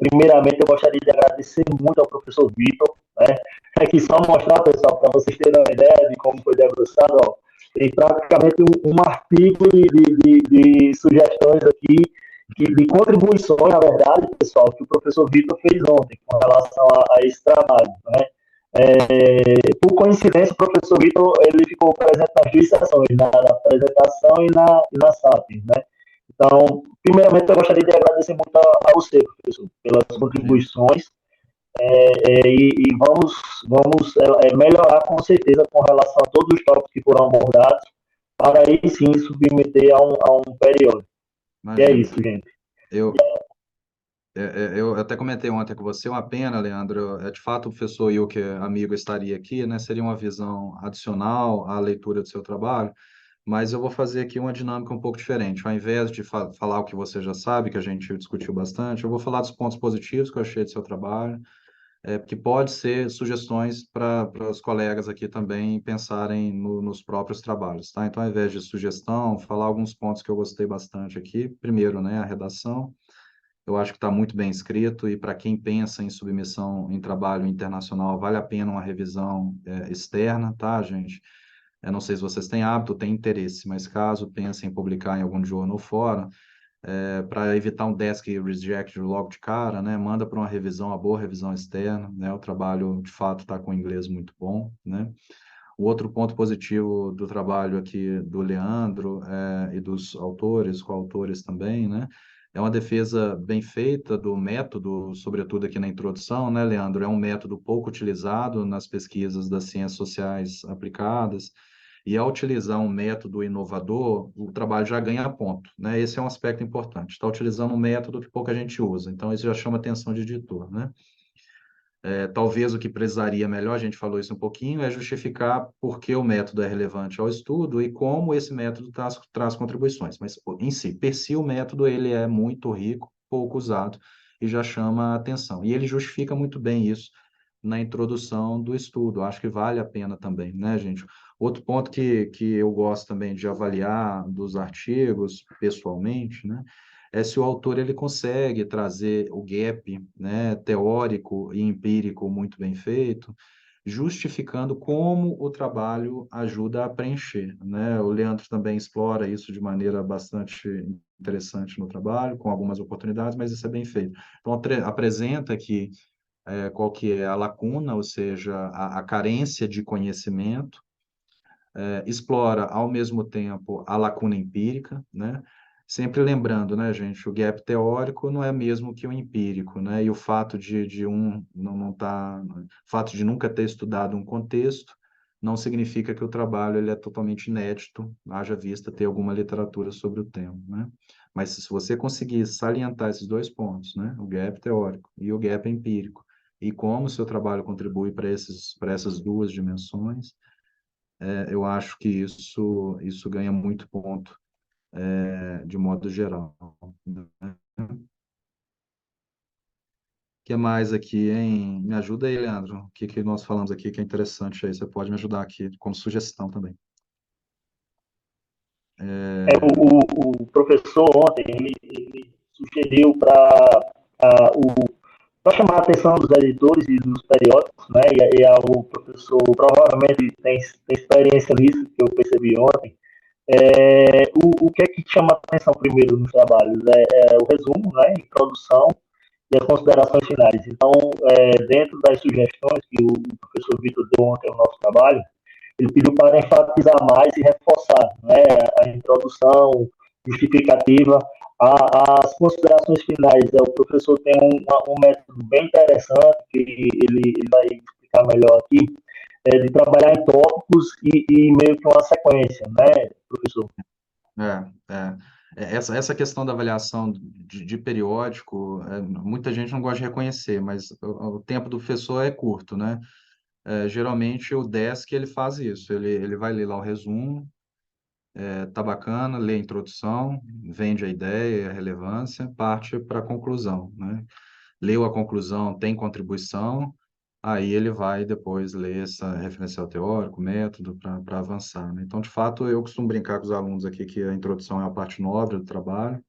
primeiramente, eu gostaria de agradecer muito ao professor Vitor, né? Aqui só mostrar, pessoal, para vocês terem uma ideia de como foi debruçado, ó, tem praticamente um artigo de sugestões aqui, de contribuições, na verdade, pessoal, que o professor Vitor fez ontem com relação a esse trabalho, né? Por coincidência, o professor Vitor ele ficou presente nas duas sessões, na apresentação e na Sapiens, né? Então, primeiramente, eu gostaria de agradecer muito a você, professor, pelas contribuições e vamos melhorar com certeza com relação a todos os tópicos que foram abordados, para aí sim submeter a um período. E é isso, gente. Eu até comentei ontem com você, uma pena, Leandro, de fato o professor Ilke, amigo, estaria aqui, né? Seria uma visão adicional à leitura do seu trabalho, mas eu vou fazer aqui uma dinâmica um pouco diferente. Ao invés de falar o que você já sabe, que a gente discutiu bastante, eu vou falar dos pontos positivos que eu achei do seu trabalho, que pode ser sugestões para os colegas aqui também pensarem nos próprios trabalhos, tá? Então, ao invés de sugestão, falar alguns pontos que eu gostei bastante aqui. Primeiro, né, a redação. Eu acho que está muito bem escrito e para quem pensa em submissão em trabalho internacional, vale a pena uma revisão externa, tá, gente? Eu não sei se vocês têm hábito, têm interesse, mas caso pensem em publicar em algum jornal fora, para evitar um desk reject logo de cara, né? Manda para uma revisão, uma boa revisão externa, né? O trabalho, de fato, está com inglês muito bom, né? O outro ponto positivo do trabalho aqui do Leandro e dos autores, coautores também, né? É uma defesa bem feita do método, sobretudo aqui na introdução, né, Leandro? É um método pouco utilizado nas pesquisas das ciências sociais aplicadas E ao utilizar um método inovador, o trabalho já ganha ponto, né? Esse é um aspecto importante. Está utilizando um método que pouca gente usa, então isso já chama atenção de editor, né? Talvez o que precisaria melhor, a gente falou isso um pouquinho, é justificar por que o método é relevante ao estudo e como esse método traz contribuições. Mas, em si, per si, o método ele é muito rico, pouco usado e já chama a atenção. E ele justifica muito bem isso na introdução do estudo. Acho que vale a pena também, né, gente? Outro ponto que eu gosto também de avaliar dos artigos, pessoalmente, né? Se o autor ele consegue trazer o gap, né, teórico e empírico muito bem feito, justificando como o trabalho ajuda a preencher, né? O Leandro também explora isso de maneira bastante interessante no trabalho, com algumas oportunidades, mas isso é bem feito. Então, apresenta aqui qual que é a lacuna, ou seja, a carência de conhecimento, explora ao mesmo tempo a lacuna empírica, né? Sempre lembrando, né, gente, o gap teórico não é mesmo que o empírico, né? E o fato de um não tá, fato de nunca ter estudado um contexto não significa que o trabalho ele é totalmente inédito, haja vista ter alguma literatura sobre o tema, né? Mas se você conseguir salientar esses dois pontos, né, o gap teórico e o gap empírico, e como o seu trabalho contribui para essas duas dimensões, eu acho que isso ganha muito ponto, de modo geral, né? O que mais aqui, hein? Me ajuda aí, Leandro. O que que nós falamos aqui que é interessante aí? Você pode me ajudar aqui como sugestão também. O professor ontem ele sugeriu para chamar a atenção dos editores e dos periódicos, né? O professor provavelmente tem experiência nisso, que eu percebi ontem. O que é que chama a atenção primeiro nos trabalhos? O resumo, né? Introdução e as considerações finais. Então, dentro das sugestões que o professor Vitor deu ontem ao nosso trabalho, ele pediu para enfatizar mais e reforçar, né, a introdução justificativa, as considerações finais. O professor tem um método bem interessante, que ele vai explicar melhor aqui, de trabalhar em tópicos e meio que uma sequência, né, professor? É, é. Essa questão da avaliação de periódico, muita gente não gosta de reconhecer, mas o tempo do professor é curto, né? Geralmente o Desk ele faz isso, ele vai ler lá o resumo, tá bacana, lê a introdução, vende a ideia, a relevância, parte para a conclusão, né? Leu a conclusão, tem contribuição, aí ele vai depois ler essa referencial teórico, método, para avançar, né? Então, de fato, eu costumo brincar com os alunos aqui que a introdução é a parte nobre do trabalho,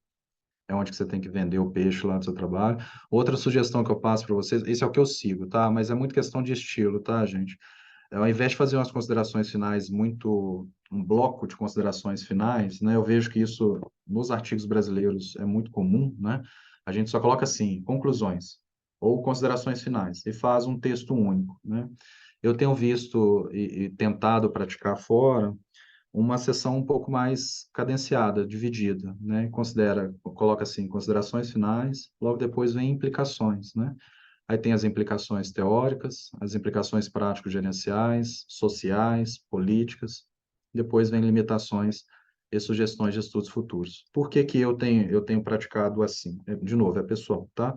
é onde que você tem que vender o peixe lá do seu trabalho. Outra sugestão que eu passo para vocês, isso é o que eu sigo, tá? Mas é muito questão de estilo, tá, gente? Ao invés de fazer umas considerações finais um bloco de considerações finais, né? Eu vejo que isso nos artigos brasileiros é muito comum, né? A gente só coloca assim, conclusões ou considerações finais e faz um texto único, né? Eu tenho visto e tentado praticar fora uma sessão um pouco mais cadenciada, dividida, né? Coloca assim, considerações finais, logo depois vem implicações, né? Aí tem as implicações teóricas, as implicações prático-gerenciais, sociais, políticas, depois vem limitações e sugestões de estudos futuros. Por que que eu tenho praticado assim? De novo, é pessoal, tá?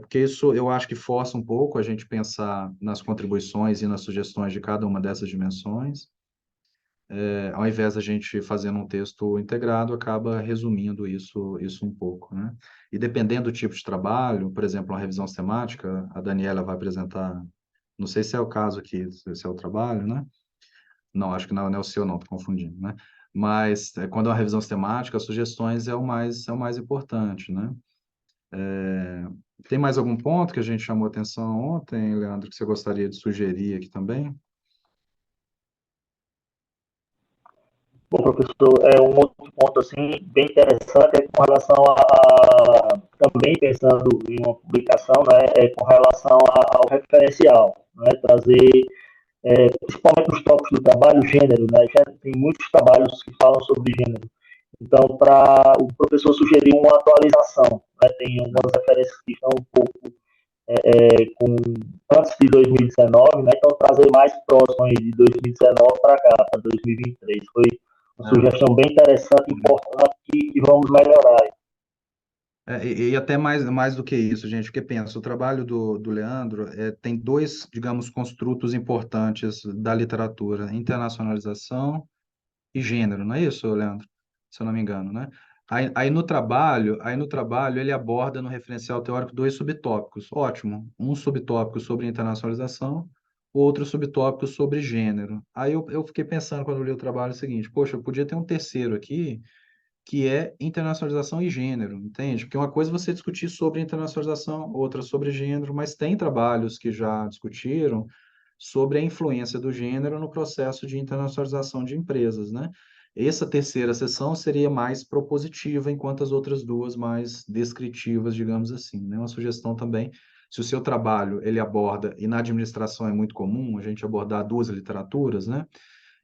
Porque isso eu acho que força um pouco a gente pensar nas contribuições e nas sugestões de cada uma dessas dimensões, ao invés da gente fazendo um texto integrado, acaba resumindo isso um pouco, né? E dependendo do tipo de trabalho, por exemplo, uma revisão sistemática, a Daniela vai apresentar, não sei se é o caso aqui, se é o trabalho, né? Não, acho que não é o seu, não, estou confundindo, né? Mas quando é uma revisão sistemática, as sugestões é o mais importante, né? Tem mais algum ponto que a gente chamou atenção ontem, Leandro, que você gostaria de sugerir aqui também? Bom, professor, um outro ponto assim bem interessante com relação também pensando em uma publicação, né, com relação ao referencial, né, trazer principalmente nos tópicos do trabalho, gênero, né, já tem muitos trabalhos que falam sobre gênero. Então, para o professor sugerir uma atualização, né, tem algumas referências que estão um pouco antes de 2019, né? Então trazer mais próximo aí de 2019 para cá, para 2023. Foi uma sugestão bem interessante, importante e vamos melhorar. E até mais do que isso, gente, porque pensa, o trabalho do Leandro tem dois, digamos, construtos importantes da literatura, internacionalização e gênero, não é isso, Leandro? Se eu não me engano, né? Aí no trabalho ele aborda no referencial teórico dois subtópicos. Ótimo, um subtópico sobre internacionalização, outro subtópico sobre gênero. Aí eu fiquei pensando quando eu li o trabalho o seguinte, poxa, eu podia ter um terceiro aqui, que é internacionalização e gênero, entende? Porque uma coisa é você discutir sobre internacionalização, outra sobre gênero, mas tem trabalhos que já discutiram sobre a influência do gênero no processo de internacionalização de empresas, né? Essa terceira sessão seria mais propositiva, enquanto as outras duas mais descritivas, digamos assim, né? Uma sugestão também, se o seu trabalho ele aborda, e na administração é muito comum a gente abordar duas literaturas, né?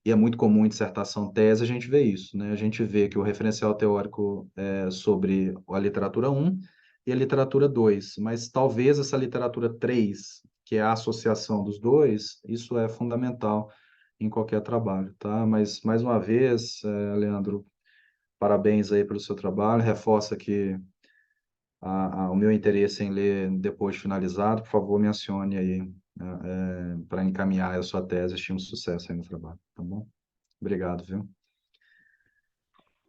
E é muito comum em dissertação tese a gente vê isso, né? A gente vê que o referencial teórico é sobre a literatura um e a literatura 2, mas talvez essa literatura 3, que é a associação dos dois, isso é fundamental em qualquer trabalho, tá? Mas, mais uma vez, Leandro, parabéns aí pelo seu trabalho, reforça que o meu interesse em ler depois de finalizado, por favor, me acione aí para encaminhar a sua tese, estima sucesso aí no trabalho, tá bom? Obrigado, viu?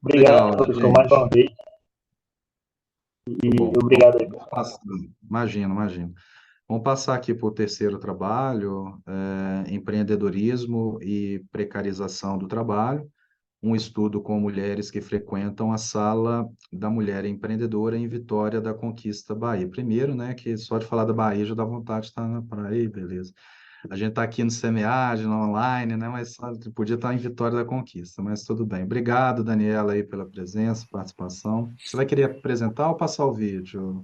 Obrigado, Legal, professor, mais uma gente. vez. E Muito bom. obrigado aí. Imagino. Vamos passar aqui para o terceiro trabalho, empreendedorismo e precarização do trabalho, um estudo com mulheres que frequentam a Sala da Mulher Empreendedora em Vitória da Conquista, Bahia. Primeiro, né, que só de falar da Bahia já dá vontade de estar na praia, beleza. A gente está aqui no SEMEAD, no online, né? Mas podia estar em Vitória da Conquista, mas tudo bem. Obrigado, Daniela, aí pela presença, participação. Você vai querer apresentar ou passar o vídeo?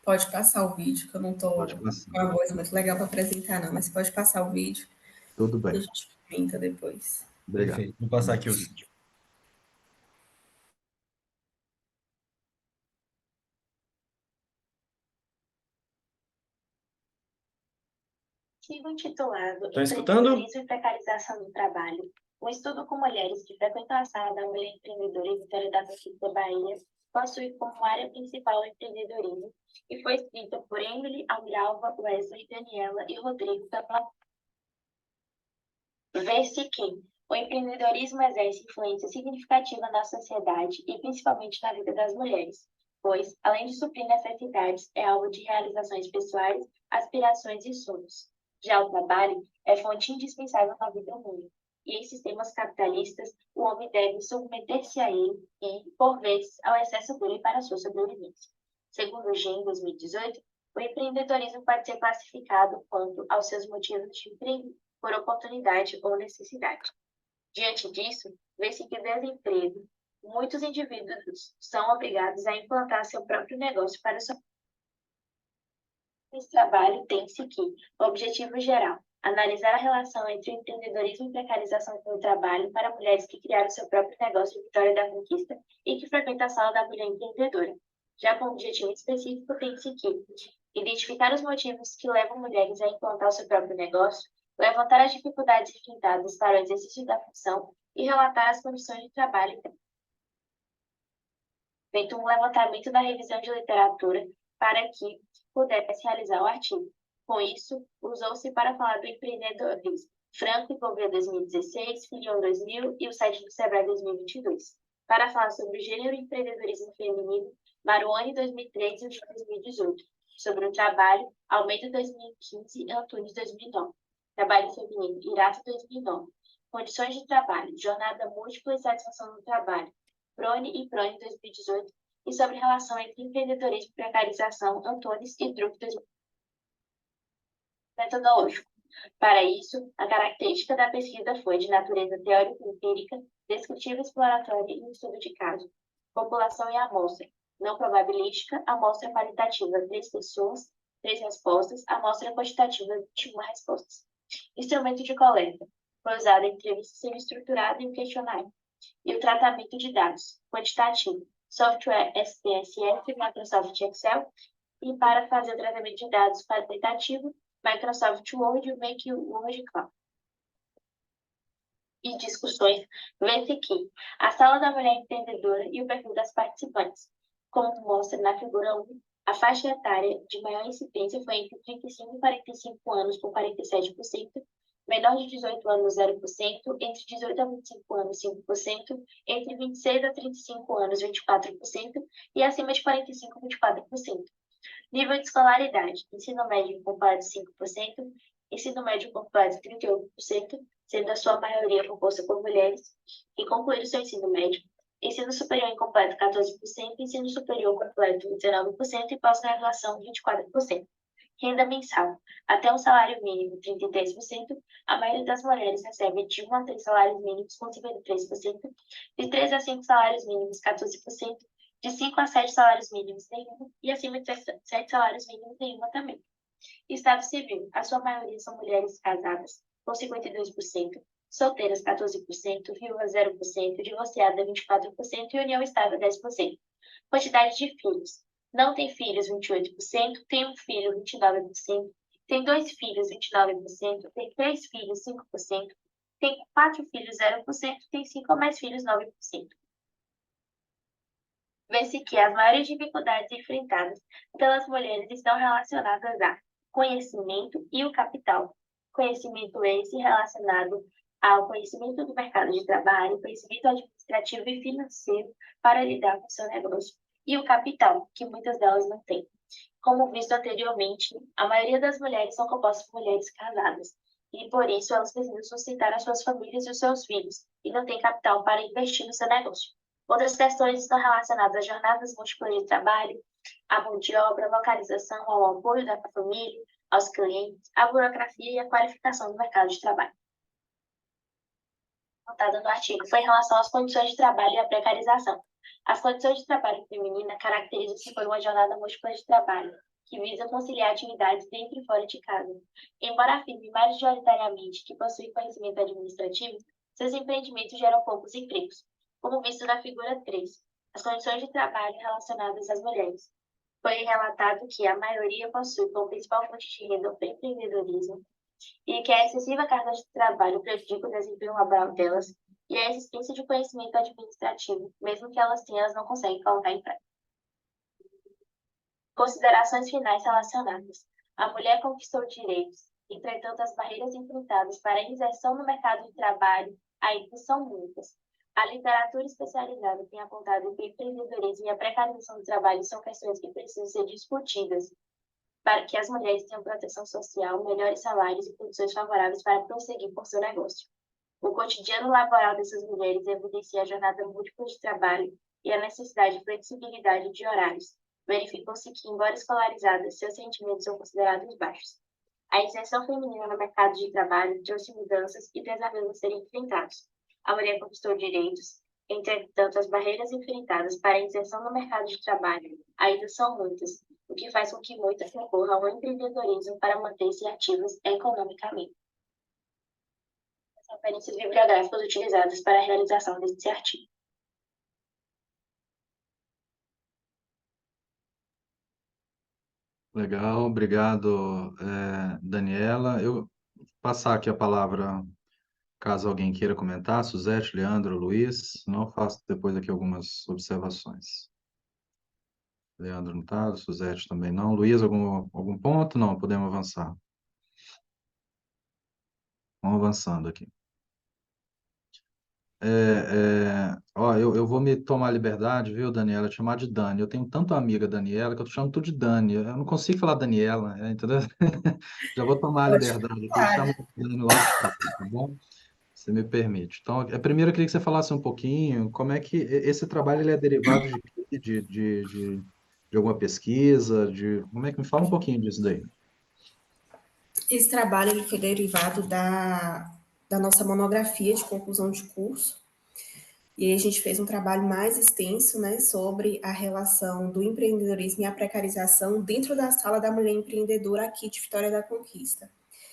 Pode passar o vídeo, que eu não Pode estou passar. com a voz muito legal para apresentar, não, mas pode passar o vídeo Tudo e a bem. gente comenta depois. Obrigado. Perfeito. Vou passar aqui o vídeo. Artigo intitulado Estão escutando? Empreendedorismo e Precarização do Trabalho. Um estudo com mulheres que frequentam a Sala da Mulher Empreendedora em Vitória da Conquista, Bahia, possui como área principal o empreendedorismo e foi escrita por Emily, Algralva, Wesley, Daniela e Rodrigo da Plataforma. Vê-se que o empreendedorismo exerce influência significativa na sociedade e principalmente na vida das mulheres, pois, além de suprir necessidades, é alvo de realizações pessoais, aspirações e sonhos. Já o trabalho é fonte indispensável na vida humana, e em sistemas capitalistas, o homem deve submeter-se a ele e, por vezes, ao excesso dele para sua sobrevivência. Segundo o GEM 2018, o empreendedorismo pode ser classificado quanto aos seus motivos de emprego por oportunidade ou necessidade. Diante disso, vê-se que o desemprego, muitos indivíduos são obrigados a implantar seu próprio negócio para sua. Esse trabalho tem-se que, objetivo geral, analisar a relação entre o empreendedorismo e precarização do trabalho para mulheres que criaram seu próprio negócio em Vitória da Conquista e que frequentam a Sala da Mulher Empreendedora. Já com objetivo específico, tem-se que identificar os motivos que levam mulheres a implantar o seu próprio negócio, levantar as dificuldades enfrentadas para o exercício da função e relatar as condições de trabalho. Feito um levantamento da revisão de literatura para que pudesse realizar o artigo. Com isso, usou-se para falar do empreendedorismo. Franco e Gouveia 2016, Filion 2000 e o site do Sebrae 2022. Para falar sobre o gênero e empreendedorismo feminino, Maruane 2003 e 2018. Sobre o trabalho, Almeida 2015 e Antunes 2009. Trabalho feminino, Irato 2009. Condições de trabalho, jornada múltipla e satisfação no trabalho, Prone e Prone 2018. E sobre relação entre empreendedorismo e precarização, Antunes e Druck 2018. Metodológico. Para isso, a característica da pesquisa foi de natureza teórico-empírica, descritiva exploratória e estudo de caso. População e amostra. Não probabilística, amostra qualitativa, 3 pessoas, 3 respostas, amostra quantitativa, 21 respostas. Instrumento de coleta. Foi usado em entrevista semi-estruturada e um questionário. E o tratamento de dados. Quantitativo. Software SPSS, Microsoft Excel e para fazer o tratamento de dados qualitativo, Microsoft Word e o Make Word Cloud. E discussões VCQ, a Sala da Mulher Empreendedora e o perfil das participantes. Como mostra na figura 1, a faixa etária de maior incidência foi entre 35 e 45 anos, com 47%, menor de 18 anos, 0%, entre 18 a 25 anos, 5%, entre 26 a 35 anos, 24%, e acima de 45, 24%. Nível de escolaridade, ensino médio completo 5%, ensino médio completo 38%, sendo a sua maioria composta por mulheres, que concluíram seu ensino médio. Ensino superior incompleto 14%, ensino superior completo 19% e pós-graduação 24%. Renda mensal, até um salário mínimo 33%, a maioria das mulheres recebe de 1 a 3 salários mínimos com 53%, de 3 a 5 salários mínimos 14%, de 5 a 7 salários mínimos nenhuma e acima de 7 salários mínimos nenhuma também. Estado civil, a sua maioria são mulheres casadas, com 52%, solteiras 14%, viúvas 0%, divorciada 24% e união estável 10%. Quantidade de filhos, não tem filhos 28%, tem um filho 29%, tem 2 filhos 29%, tem 3 filhos 5%, tem 4 filhos 0%, tem 5 ou mais filhos 9%. Vê-se que as maiores dificuldades enfrentadas pelas mulheres estão relacionadas a conhecimento e o capital. Conhecimento esse relacionado ao conhecimento do mercado de trabalho, conhecimento administrativo e financeiro para lidar com seu negócio, e o capital, que muitas delas não têm. Como visto anteriormente, a maioria das mulheres são compostas por mulheres casadas, e por isso elas precisam sustentar as suas famílias e os seus filhos, e não têm capital para investir no seu negócio. Outras questões estão relacionadas às jornadas múltiplas de trabalho, à mão de obra, à localização, ao apoio da família, aos clientes, à burocracia e à qualificação do mercado de trabalho. Notado no artigo foi em relação às condições de trabalho e à precarização. As condições de trabalho feminina caracterizam-se por uma jornada múltipla de trabalho, que visa conciliar atividades dentro e fora de casa. Embora afirme majoritariamente que possui conhecimento administrativo, seus empreendimentos geram poucos empregos. Como visto na figura 3, as condições de trabalho relacionadas às mulheres. Foi relatado que a maioria possui como principal fonte de renda o empreendedorismo e que a excessiva carga de trabalho prejudica o desempenho laboral delas e a existência de conhecimento administrativo, mesmo que elas tenham, elas não conseguem colocar em prática. Considerações finais relacionadas. A mulher conquistou direitos, entretanto as barreiras enfrentadas para a inserção no mercado de trabalho ainda são muitas. A literatura especializada tem apontado que o empreendedorismo e a precarização do trabalho são questões que precisam ser discutidas para que as mulheres tenham proteção social, melhores salários e condições favoráveis para prosseguir por seu negócio. O cotidiano laboral dessas mulheres evidencia a jornada múltipla de trabalho e a necessidade de flexibilidade de horários. Verificou-se que, embora escolarizadas, seus rendimentos são considerados baixos. A inserção feminina no mercado de trabalho trouxe mudanças e desafios a serem enfrentados. A mulher conquistou direitos, entretanto, as barreiras enfrentadas para a inserção no mercado de trabalho ainda são muitas, o que faz com que muitas recorram ao empreendedorismo para manter-se ativas economicamente. As referências bibliográficas utilizadas para a realização deste artigo. Legal, obrigado, Daniela. Eu vou passar aqui a palavra, caso alguém queira comentar, Suzete, Leandro, Luiz, não faço depois aqui algumas observações. Leandro não está, Suzete também não. Luiz, algum ponto? Não, podemos avançar. Vamos avançando aqui. Eu vou me tomar a liberdade, viu, Daniela, de chamar de Dani. Eu tenho tanto amiga Daniela que eu tô chamando tudo de Dani. Eu não consigo falar Daniela, entendeu? Já vou tomar a Pode liberdade aqui, falar. chamo de Dani logo, tá bom? Você me permite. Então, primeiro eu queria que você falasse um pouquinho como é que esse trabalho ele é derivado de quê? De alguma pesquisa, como é que me fala um pouquinho disso daí? Esse trabalho ele foi derivado da nossa monografia de conclusão de curso. E aí a gente fez um trabalho mais extenso, né, sobre a relação do empreendedorismo e a precarização dentro da Sala da Mulher Empreendedora aqui de Vitória da Conquista.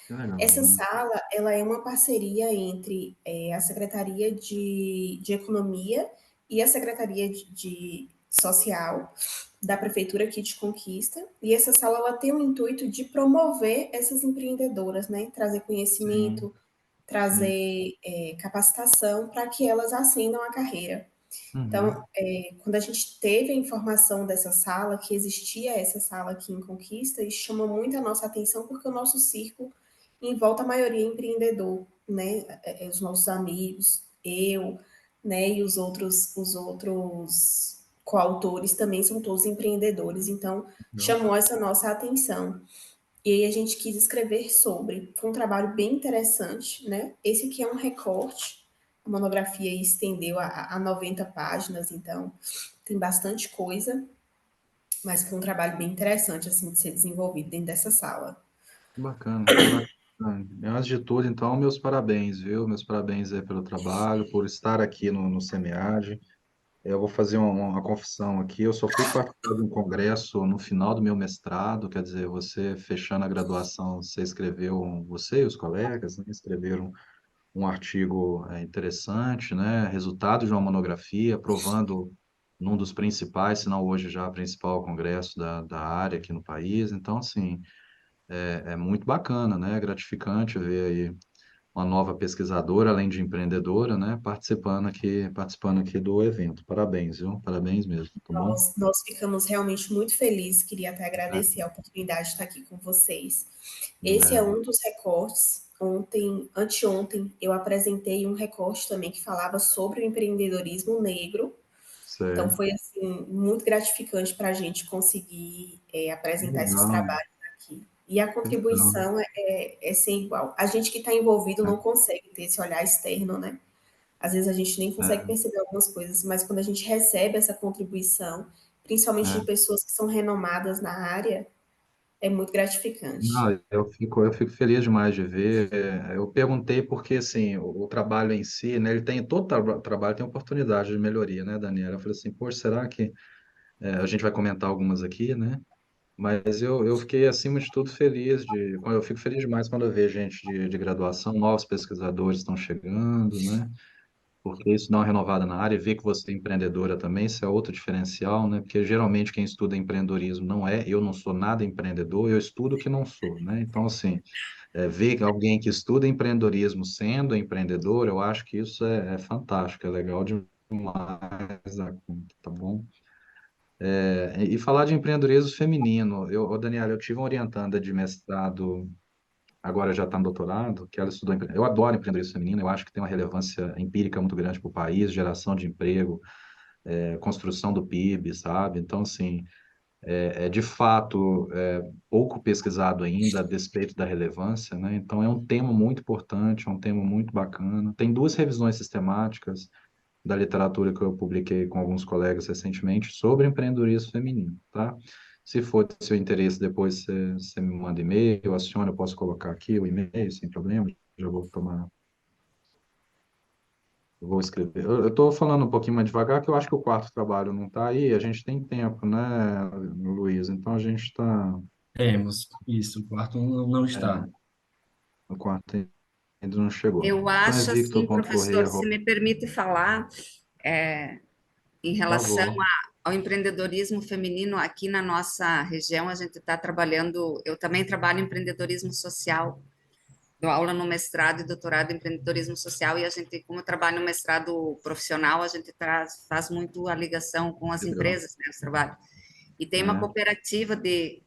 Que legal, Essa né? sala, ela é uma parceria entre a Secretaria de Economia e a Secretaria de social da prefeitura aqui de Conquista, e essa sala ela tem o intuito de promover essas empreendedoras, né? Trazer Sim, conhecimento, sim. trazer capacitação para que elas ascendam a carreira. Então, Uhum. quando a gente teve a informação dessa sala, que existia essa sala aqui em Conquista, isso chamou muito a nossa atenção, porque o nosso círculo envolta a maioria empreendedor, né? Os nossos amigos, eu, né? E os outros coautores também são todos empreendedores, então Legal. chamou essa nossa atenção. E aí a gente quis escrever sobre. Foi um trabalho bem interessante, né? Esse aqui é um recorte, a monografia aí estendeu a 90 páginas, então tem bastante coisa, mas foi um trabalho bem interessante, assim, de ser desenvolvido dentro dessa sala. Que bacana, que bacana. Antes de tudo, então, meus parabéns, viu? Meus parabéns aí pelo trabalho, por estar aqui no SEMEAD. Eu vou fazer uma confissão aqui. Eu só fui participar de um congresso no final do meu mestrado, quer dizer, você fechando a graduação, você escreveu, você e os colegas, né, escreveram um artigo interessante, né? Resultado de uma monografia, provando num dos principais, se não hoje já principal congresso da área aqui no país. Então, assim, é muito bacana, né? É gratificante ver aí uma nova pesquisadora, além de empreendedora, né? Participando aqui do evento. Parabéns, viu? Parabéns mesmo, tá bom? Nós ficamos realmente muito felizes, queria até É, agradecer a oportunidade de estar aqui com vocês. Esse é é, um dos recortes. Anteontem, eu apresentei um recorte também que falava sobre o empreendedorismo negro. Então, sei. foi assim, muito gratificante para a gente conseguir apresentar esses Legal, trabalhos aqui. E a legal. contribuição é sem igual. A gente que está envolvido É, não consegue ter esse olhar externo, né? Às vezes a gente nem consegue é, perceber algumas coisas, mas quando a gente recebe essa contribuição, principalmente de é. pessoas que são renomadas na área, é muito gratificante. Não, eu fico feliz demais de ver. Eu perguntei porque, assim, o trabalho em si, né, ele tem, todo trabalho tem oportunidade de melhoria, né, Daniela? Eu falei assim, poxa, será que a gente vai comentar algumas aqui, né? Mas eu fiquei, acima de tudo, eu fico feliz demais quando eu vejo gente de graduação, novos pesquisadores estão chegando, né? Porque isso dá uma renovada na área, e ver que você é empreendedora também, isso é outro diferencial, né? Porque geralmente quem estuda empreendedorismo não é, eu não sou nada empreendedor, eu estudo o que não sou, né? Então, assim, ver que alguém que estuda empreendedorismo sendo empreendedor, eu acho que isso é fantástico, é legal demais da conta, tá bom? E falar de empreendedorismo feminino, ô Daniela, eu tive uma orientanda de mestrado, agora já está no doutorado, que ela estudou, eu adoro empreendedorismo feminino, eu acho que tem uma relevância empírica muito grande para o país, geração de emprego, construção do PIB, sabe? Então, assim, de fato pouco pesquisado ainda a despeito da relevância, né? Então, é um tema muito importante, é um tema muito bacana. Tem duas revisões sistemáticas da literatura que eu publiquei com alguns colegas recentemente sobre empreendedorismo feminino, tá? Se for do seu interesse, depois você me manda e-mail, aciona, eu posso colocar aqui o e-mail sem problema, já vou escrever. Eu estou falando um pouquinho mais devagar, que eu acho que o quarto trabalho não está aí, a gente tem tempo, né, Luiz? Então a gente está, Temos, isso, o quarto não está. o quarto ainda não chegou. Eu Então é acho assim, professor, victor.correia, se me permite falar, em por relação favor. ao empreendedorismo feminino aqui na nossa região, a gente está trabalhando, eu também trabalho em empreendedorismo social, dou aula no mestrado e doutorado em empreendedorismo social, e a gente, como eu trabalho no mestrado profissional, a gente faz muito a ligação com as Legal. empresas, né, os trabalhos. E tem uma É, cooperativa de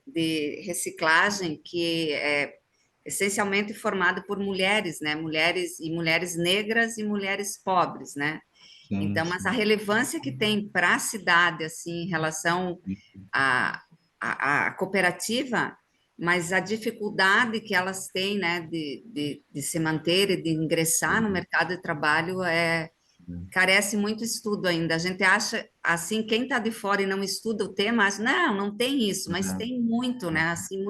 reciclagem que é essencialmente formada por mulheres, né? Mulheres negras e mulheres pobres, né? sim, Então, mas a sim. relevância que tem para a cidade, assim, em relação à, à cooperativa, mas a dificuldade que elas têm, né, de se manter e de ingressar no mercado de trabalho carece muito estudo ainda. A gente acha, assim, quem está de fora e não estuda o tema, acha, não tem isso, mas É, tem muito, é, né? Assim,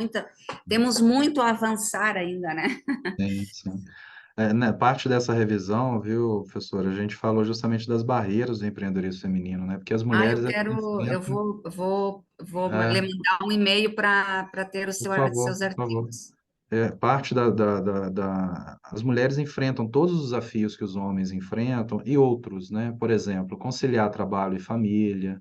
temos muito a avançar ainda, né? sim, sim. Né, parte dessa revisão, viu, professora, a gente falou justamente das barreiras do empreendedorismo feminino, né? Porque as Ah, mulheres elas eu enfrentam, vou lhe é, mandar um e-mail para ter por seus favor, por favor. artigos. Parte as mulheres enfrentam todos os desafios que os homens enfrentam e outros, né? Por exemplo, conciliar trabalho e família,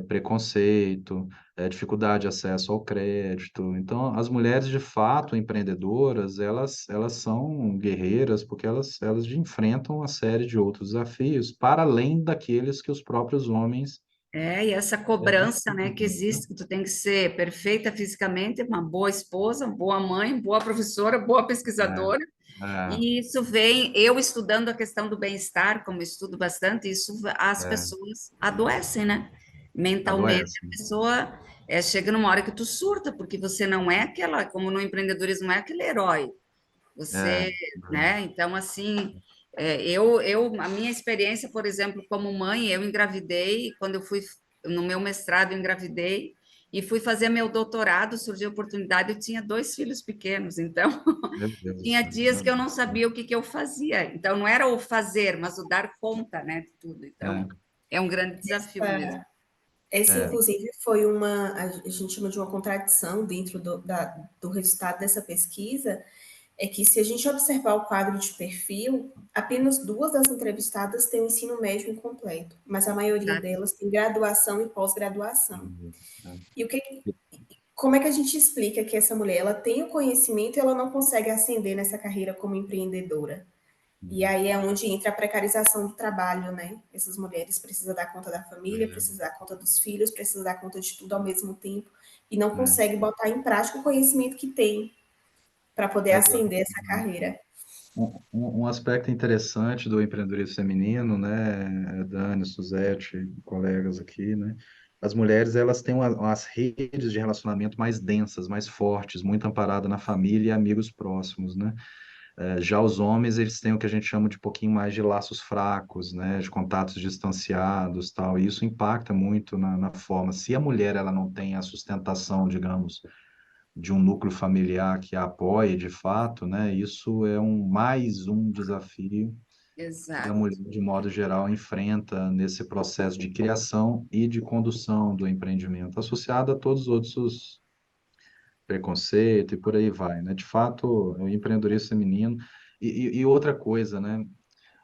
preconceito, dificuldade de acesso ao crédito. Então, as mulheres de fato empreendedoras, elas são guerreiras porque elas enfrentam uma série de outros desafios, para além daqueles que os próprios homens E essa cobrança, né, que existe, que tu tem que ser perfeita fisicamente, uma boa esposa, boa mãe, boa professora, boa pesquisadora. é, E isso vem, eu estudando a questão do bem-estar, como eu estudo bastante, isso as é, pessoas adoecem, né? Mentalmente, a adoecem. pessoa chega numa hora que tu surta, porque você não é aquela, como no empreendedorismo, não é aquele herói. É, Você, né? Então, assim, a minha experiência, por exemplo, como mãe, eu engravidei, quando eu fui no meu mestrado, eu engravidei, e fui fazer meu doutorado, surgiu a oportunidade, eu tinha 2 filhos pequenos, então meu Deus do tinha céu, dias meu que eu Deus não do céu. sabia o que que eu fazia. Então, não era o fazer, mas o dar conta, né, de tudo. Então, É, é um grande desafio mesmo. Essa, é, inclusive, foi a gente chama de uma contradição dentro do resultado dessa pesquisa, é que se a gente observar o quadro de perfil, apenas 2 das entrevistadas têm o ensino médio incompleto, mas a maioria Exato. delas tem graduação e pós-graduação. meu Deus, E como é que a gente explica que essa mulher ela tem o conhecimento e ela não consegue ascender nessa carreira como empreendedora? E aí é onde entra a precarização do trabalho, né? Essas mulheres precisam dar conta da família, precisam dar conta dos filhos, precisam dar conta de tudo ao mesmo tempo e não é, conseguem botar em prática o conhecimento que tem para poder exato. ascender essa carreira. Um aspecto interessante do empreendedorismo feminino, né, Dani, Suzete, colegas aqui, né, as mulheres, elas têm umas redes de relacionamento mais densas, mais fortes, muito amparada na família e amigos próximos, né. Já os homens, eles têm o que a gente chama de um pouquinho mais de laços fracos, né, de contatos distanciados, tal, e isso impacta muito na forma. Se a mulher, ela não tem a sustentação, digamos, de um núcleo familiar que a apoie de fato, né? Isso é mais um desafio que a Exato. mulher, de modo geral, enfrenta nesse processo de criação e de condução do empreendimento, associado a todos os outros preconceitos e por aí vai, né? De fato, o empreendedorismo feminino e outra coisa, né?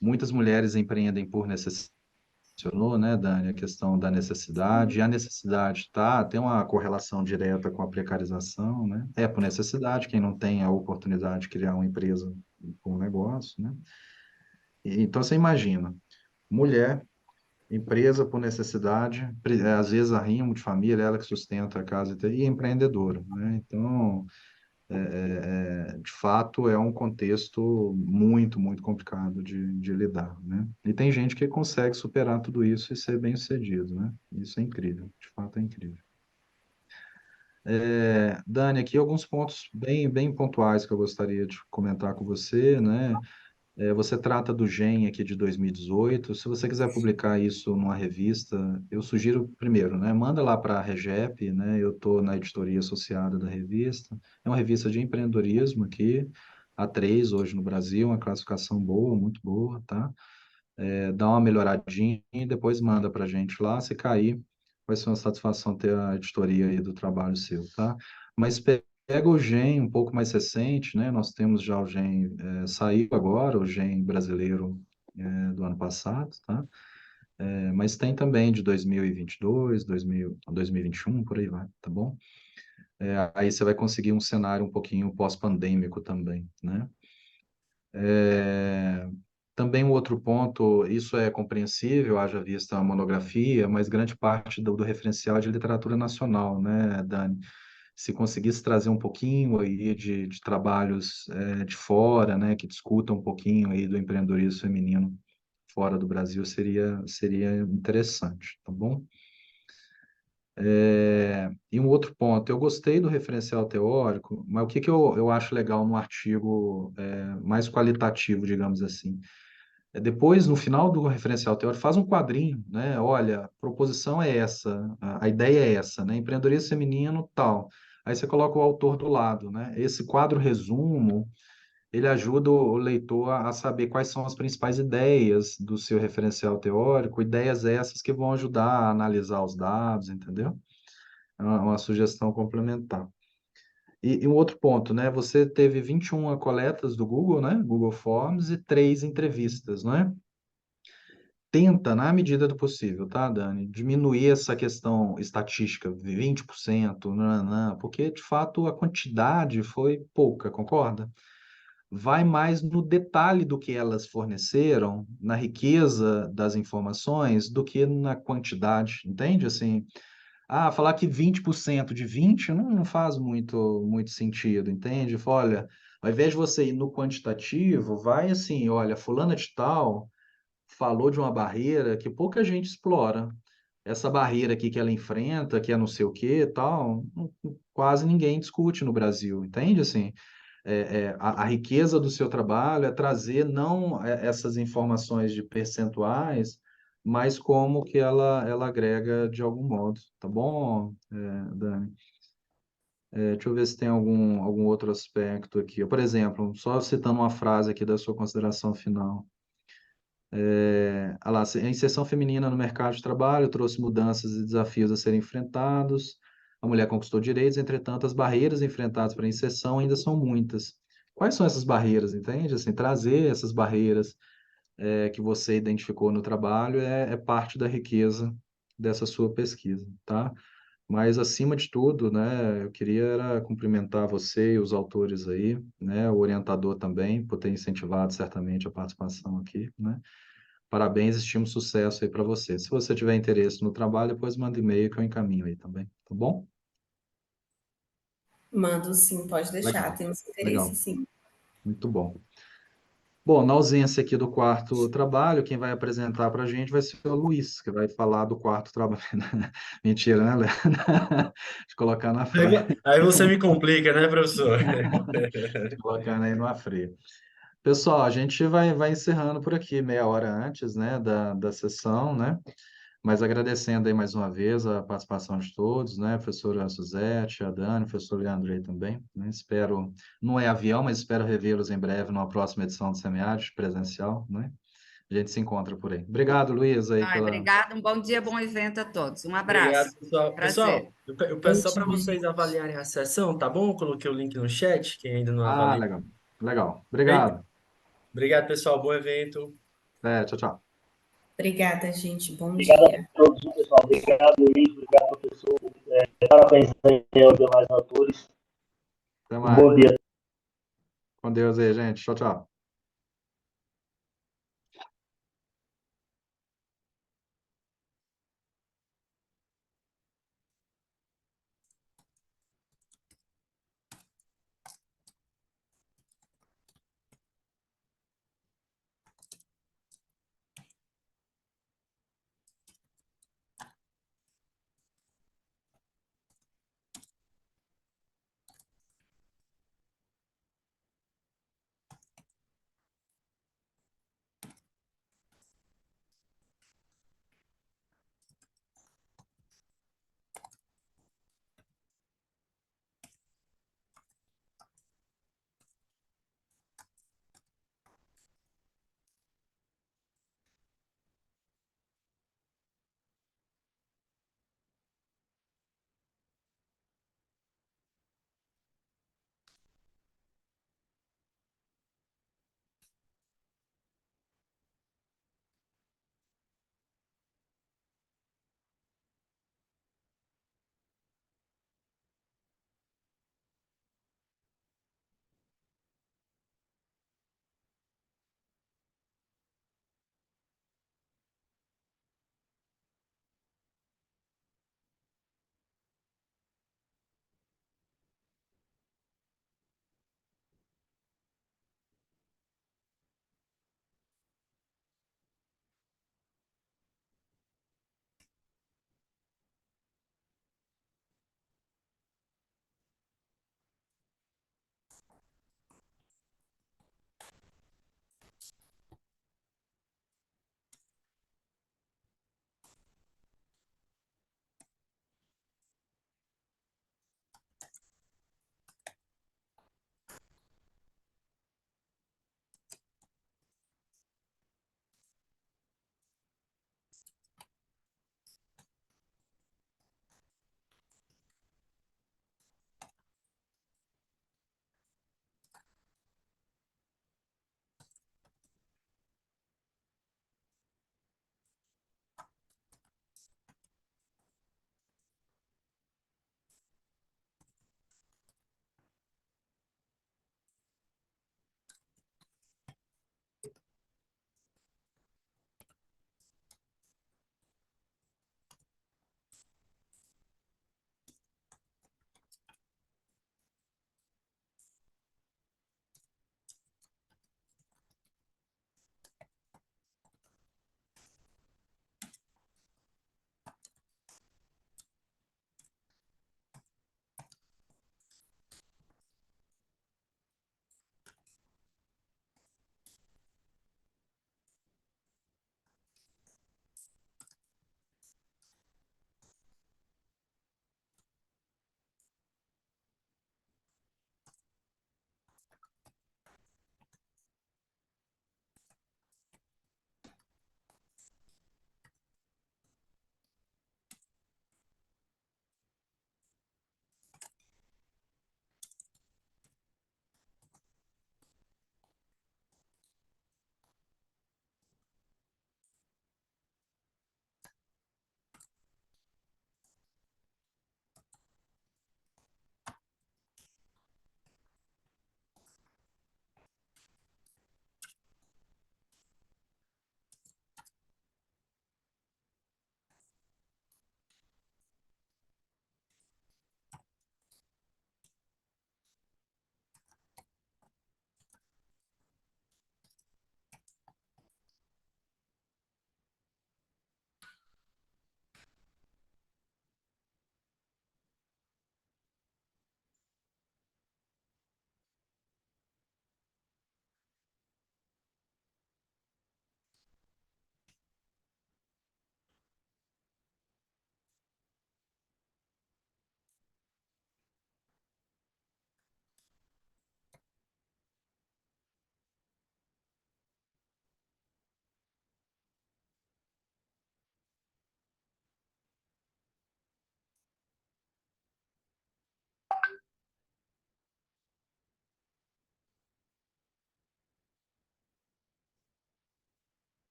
Muitas mulheres empreendem por necessidade, mencionou, né, Dani, a questão da necessidade, e a necessidade tem uma correlação direta com a precarização, né? É por necessidade, quem não tem a oportunidade de criar uma empresa com um negócio, né? Então, você imagina, mulher, empresa por necessidade, às vezes arrimo de família, ela que sustenta a casa e empreendedora, né? Então, de fato, é um contexto muito, muito complicado de lidar, né? E tem gente que consegue superar tudo isso e ser bem-sucedido, né? Isso é incrível, de fato é incrível. Dani, aqui alguns pontos bem, bem pontuais que eu gostaria de comentar com você, né? Você trata do GEM aqui de 2018. Se você quiser publicar isso numa revista, eu sugiro primeiro, né? Manda lá para a Regep, né? Eu estou na editoria associada da revista. É uma revista de empreendedorismo aqui, A3 hoje no Brasil, uma classificação boa, muito boa, tá? Dá uma melhoradinha e depois manda para a gente lá. Se cair, vai ser uma satisfação ter a editoria aí do trabalho seu, tá? Mas pega o GEM um pouco mais recente, né? Nós temos já o GEM, saiu agora, o GEM brasileiro do ano passado, tá? Mas tem também de 2022, 2021, por aí vai, tá bom? Aí você vai conseguir um cenário um pouquinho pós-pandêmico também, né? Também um outro ponto, isso é compreensível, haja vista a monografia, mas grande parte do referencial é de literatura nacional, né, Dani? Se conseguisse trazer um pouquinho aí de trabalhos de fora, né, que discutam um pouquinho aí do empreendedorismo feminino fora do Brasil, seria interessante, tá bom? E um outro ponto, eu gostei do referencial teórico, mas o que que eu acho legal no artigo mais qualitativo, digamos assim? Depois, no final do referencial teórico, faz um quadrinho, né? Olha, a proposição é essa, a ideia é essa, né? Empreendedorismo feminino, tal. Aí você coloca o autor do lado, né? Esse quadro resumo, ele ajuda o leitor a saber quais são as principais ideias do seu referencial teórico, ideias essas que vão ajudar a analisar os dados, entendeu? É uma sugestão complementar. E um outro ponto, né? Você teve 21 coletas do Google, né? Google Forms e 3 entrevistas, não é? tenta, na medida do possível, tá, Dani, diminuir essa questão estatística, 20%, nananã, porque, de fato, a quantidade foi pouca, concorda? Vai mais no detalhe do que elas forneceram, na riqueza das informações, do que na quantidade, entende? Assim, falar que 20% de 20 não faz muito sentido, entende? Fala, olha, ao invés de você ir no quantitativo, vai assim, olha, fulana de tal falou de uma barreira que pouca gente explora. Essa barreira aqui que ela enfrenta, que é não sei o que, tal, quase ninguém discute no Brasil, entende? Assim, a riqueza do seu trabalho é trazer não essas informações de percentuais, mas como que ela agrega de algum modo, tá bom, Dani? Deixa eu ver se tem algum outro aspecto aqui. Por exemplo, só citando uma frase aqui da sua consideração final. A inserção feminina no mercado de trabalho trouxe mudanças e desafios a serem enfrentados. A mulher conquistou direitos, entretanto, as barreiras enfrentadas para a inserção ainda são muitas. Quais são essas barreiras, entende? Assim, trazer essas barreiras que você identificou no trabalho é parte da riqueza dessa sua pesquisa, tá? Mas, acima de tudo, né, eu queria era cumprimentar você e os autores aí, né, o orientador também, por ter incentivado certamente a participação aqui, né? Parabéns, estimo sucesso aí para você. Se você tiver interesse no trabalho, depois manda e-mail que eu encaminho aí também, tá bom? Mando sim, pode deixar, Legal, temos interesse legal, sim. muito bom. Bom, na ausência aqui do quarto trabalho, quem vai apresentar para a gente vai ser o Luiz, que vai falar do quarto trabalho. Mentira, né, Léo? Deixa eu colocar na frente, Aí você me complica, né, professor? colocar aí no fria. Pessoal, a gente vai encerrando por aqui, meia hora antes, né, da sessão, né? Mas agradecendo aí mais uma vez a participação de todos, né? Professora Suzete, a Dani, professor Leandro aí também, né? Espero, não é avião, mas espero revê-los em breve numa próxima edição do Semiárido presencial, né? A gente se encontra por aí. Obrigado, Luiz, aí Ai, pela... obrigada, um bom dia, bom evento a todos. Um Obrigado, abraço. pessoal. Prazer. Eu Bom peço só para vocês dia. avaliarem a sessão, tá bom? Eu coloquei o link no chat, quem ainda não avaliou. Legal, legal. Perfeito? Obrigado. Obrigado, pessoal. Bom evento. Tchau, tchau. Obrigada, gente. Bom Obrigado a dia. todos, pessoal. Obrigado, Luiz. Obrigado, professor. Parabéns aí aos demais autores. Até Um bom mais. dia. Com Deus aí, gente. Tchau, tchau.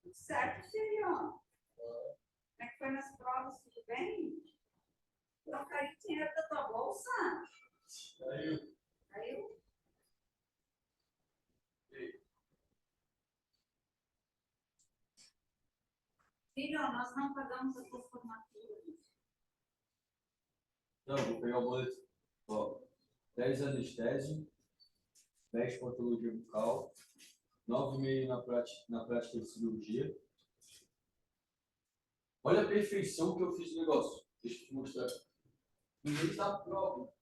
Tudo certo, filho? Como é que foi nas provas? Tudo bem? Não caiu dinheiro da tua bolsa? Caiu? Filho, nós não pagamos a tua formatura. Não, vou pegar o boleto. Ó, 10 anestésio, 10 patologia bucal, 9,5 na prática de cirurgia. Olha a perfeição que eu fiz no negócio. Deixa eu te mostrar. Ninguém está prova.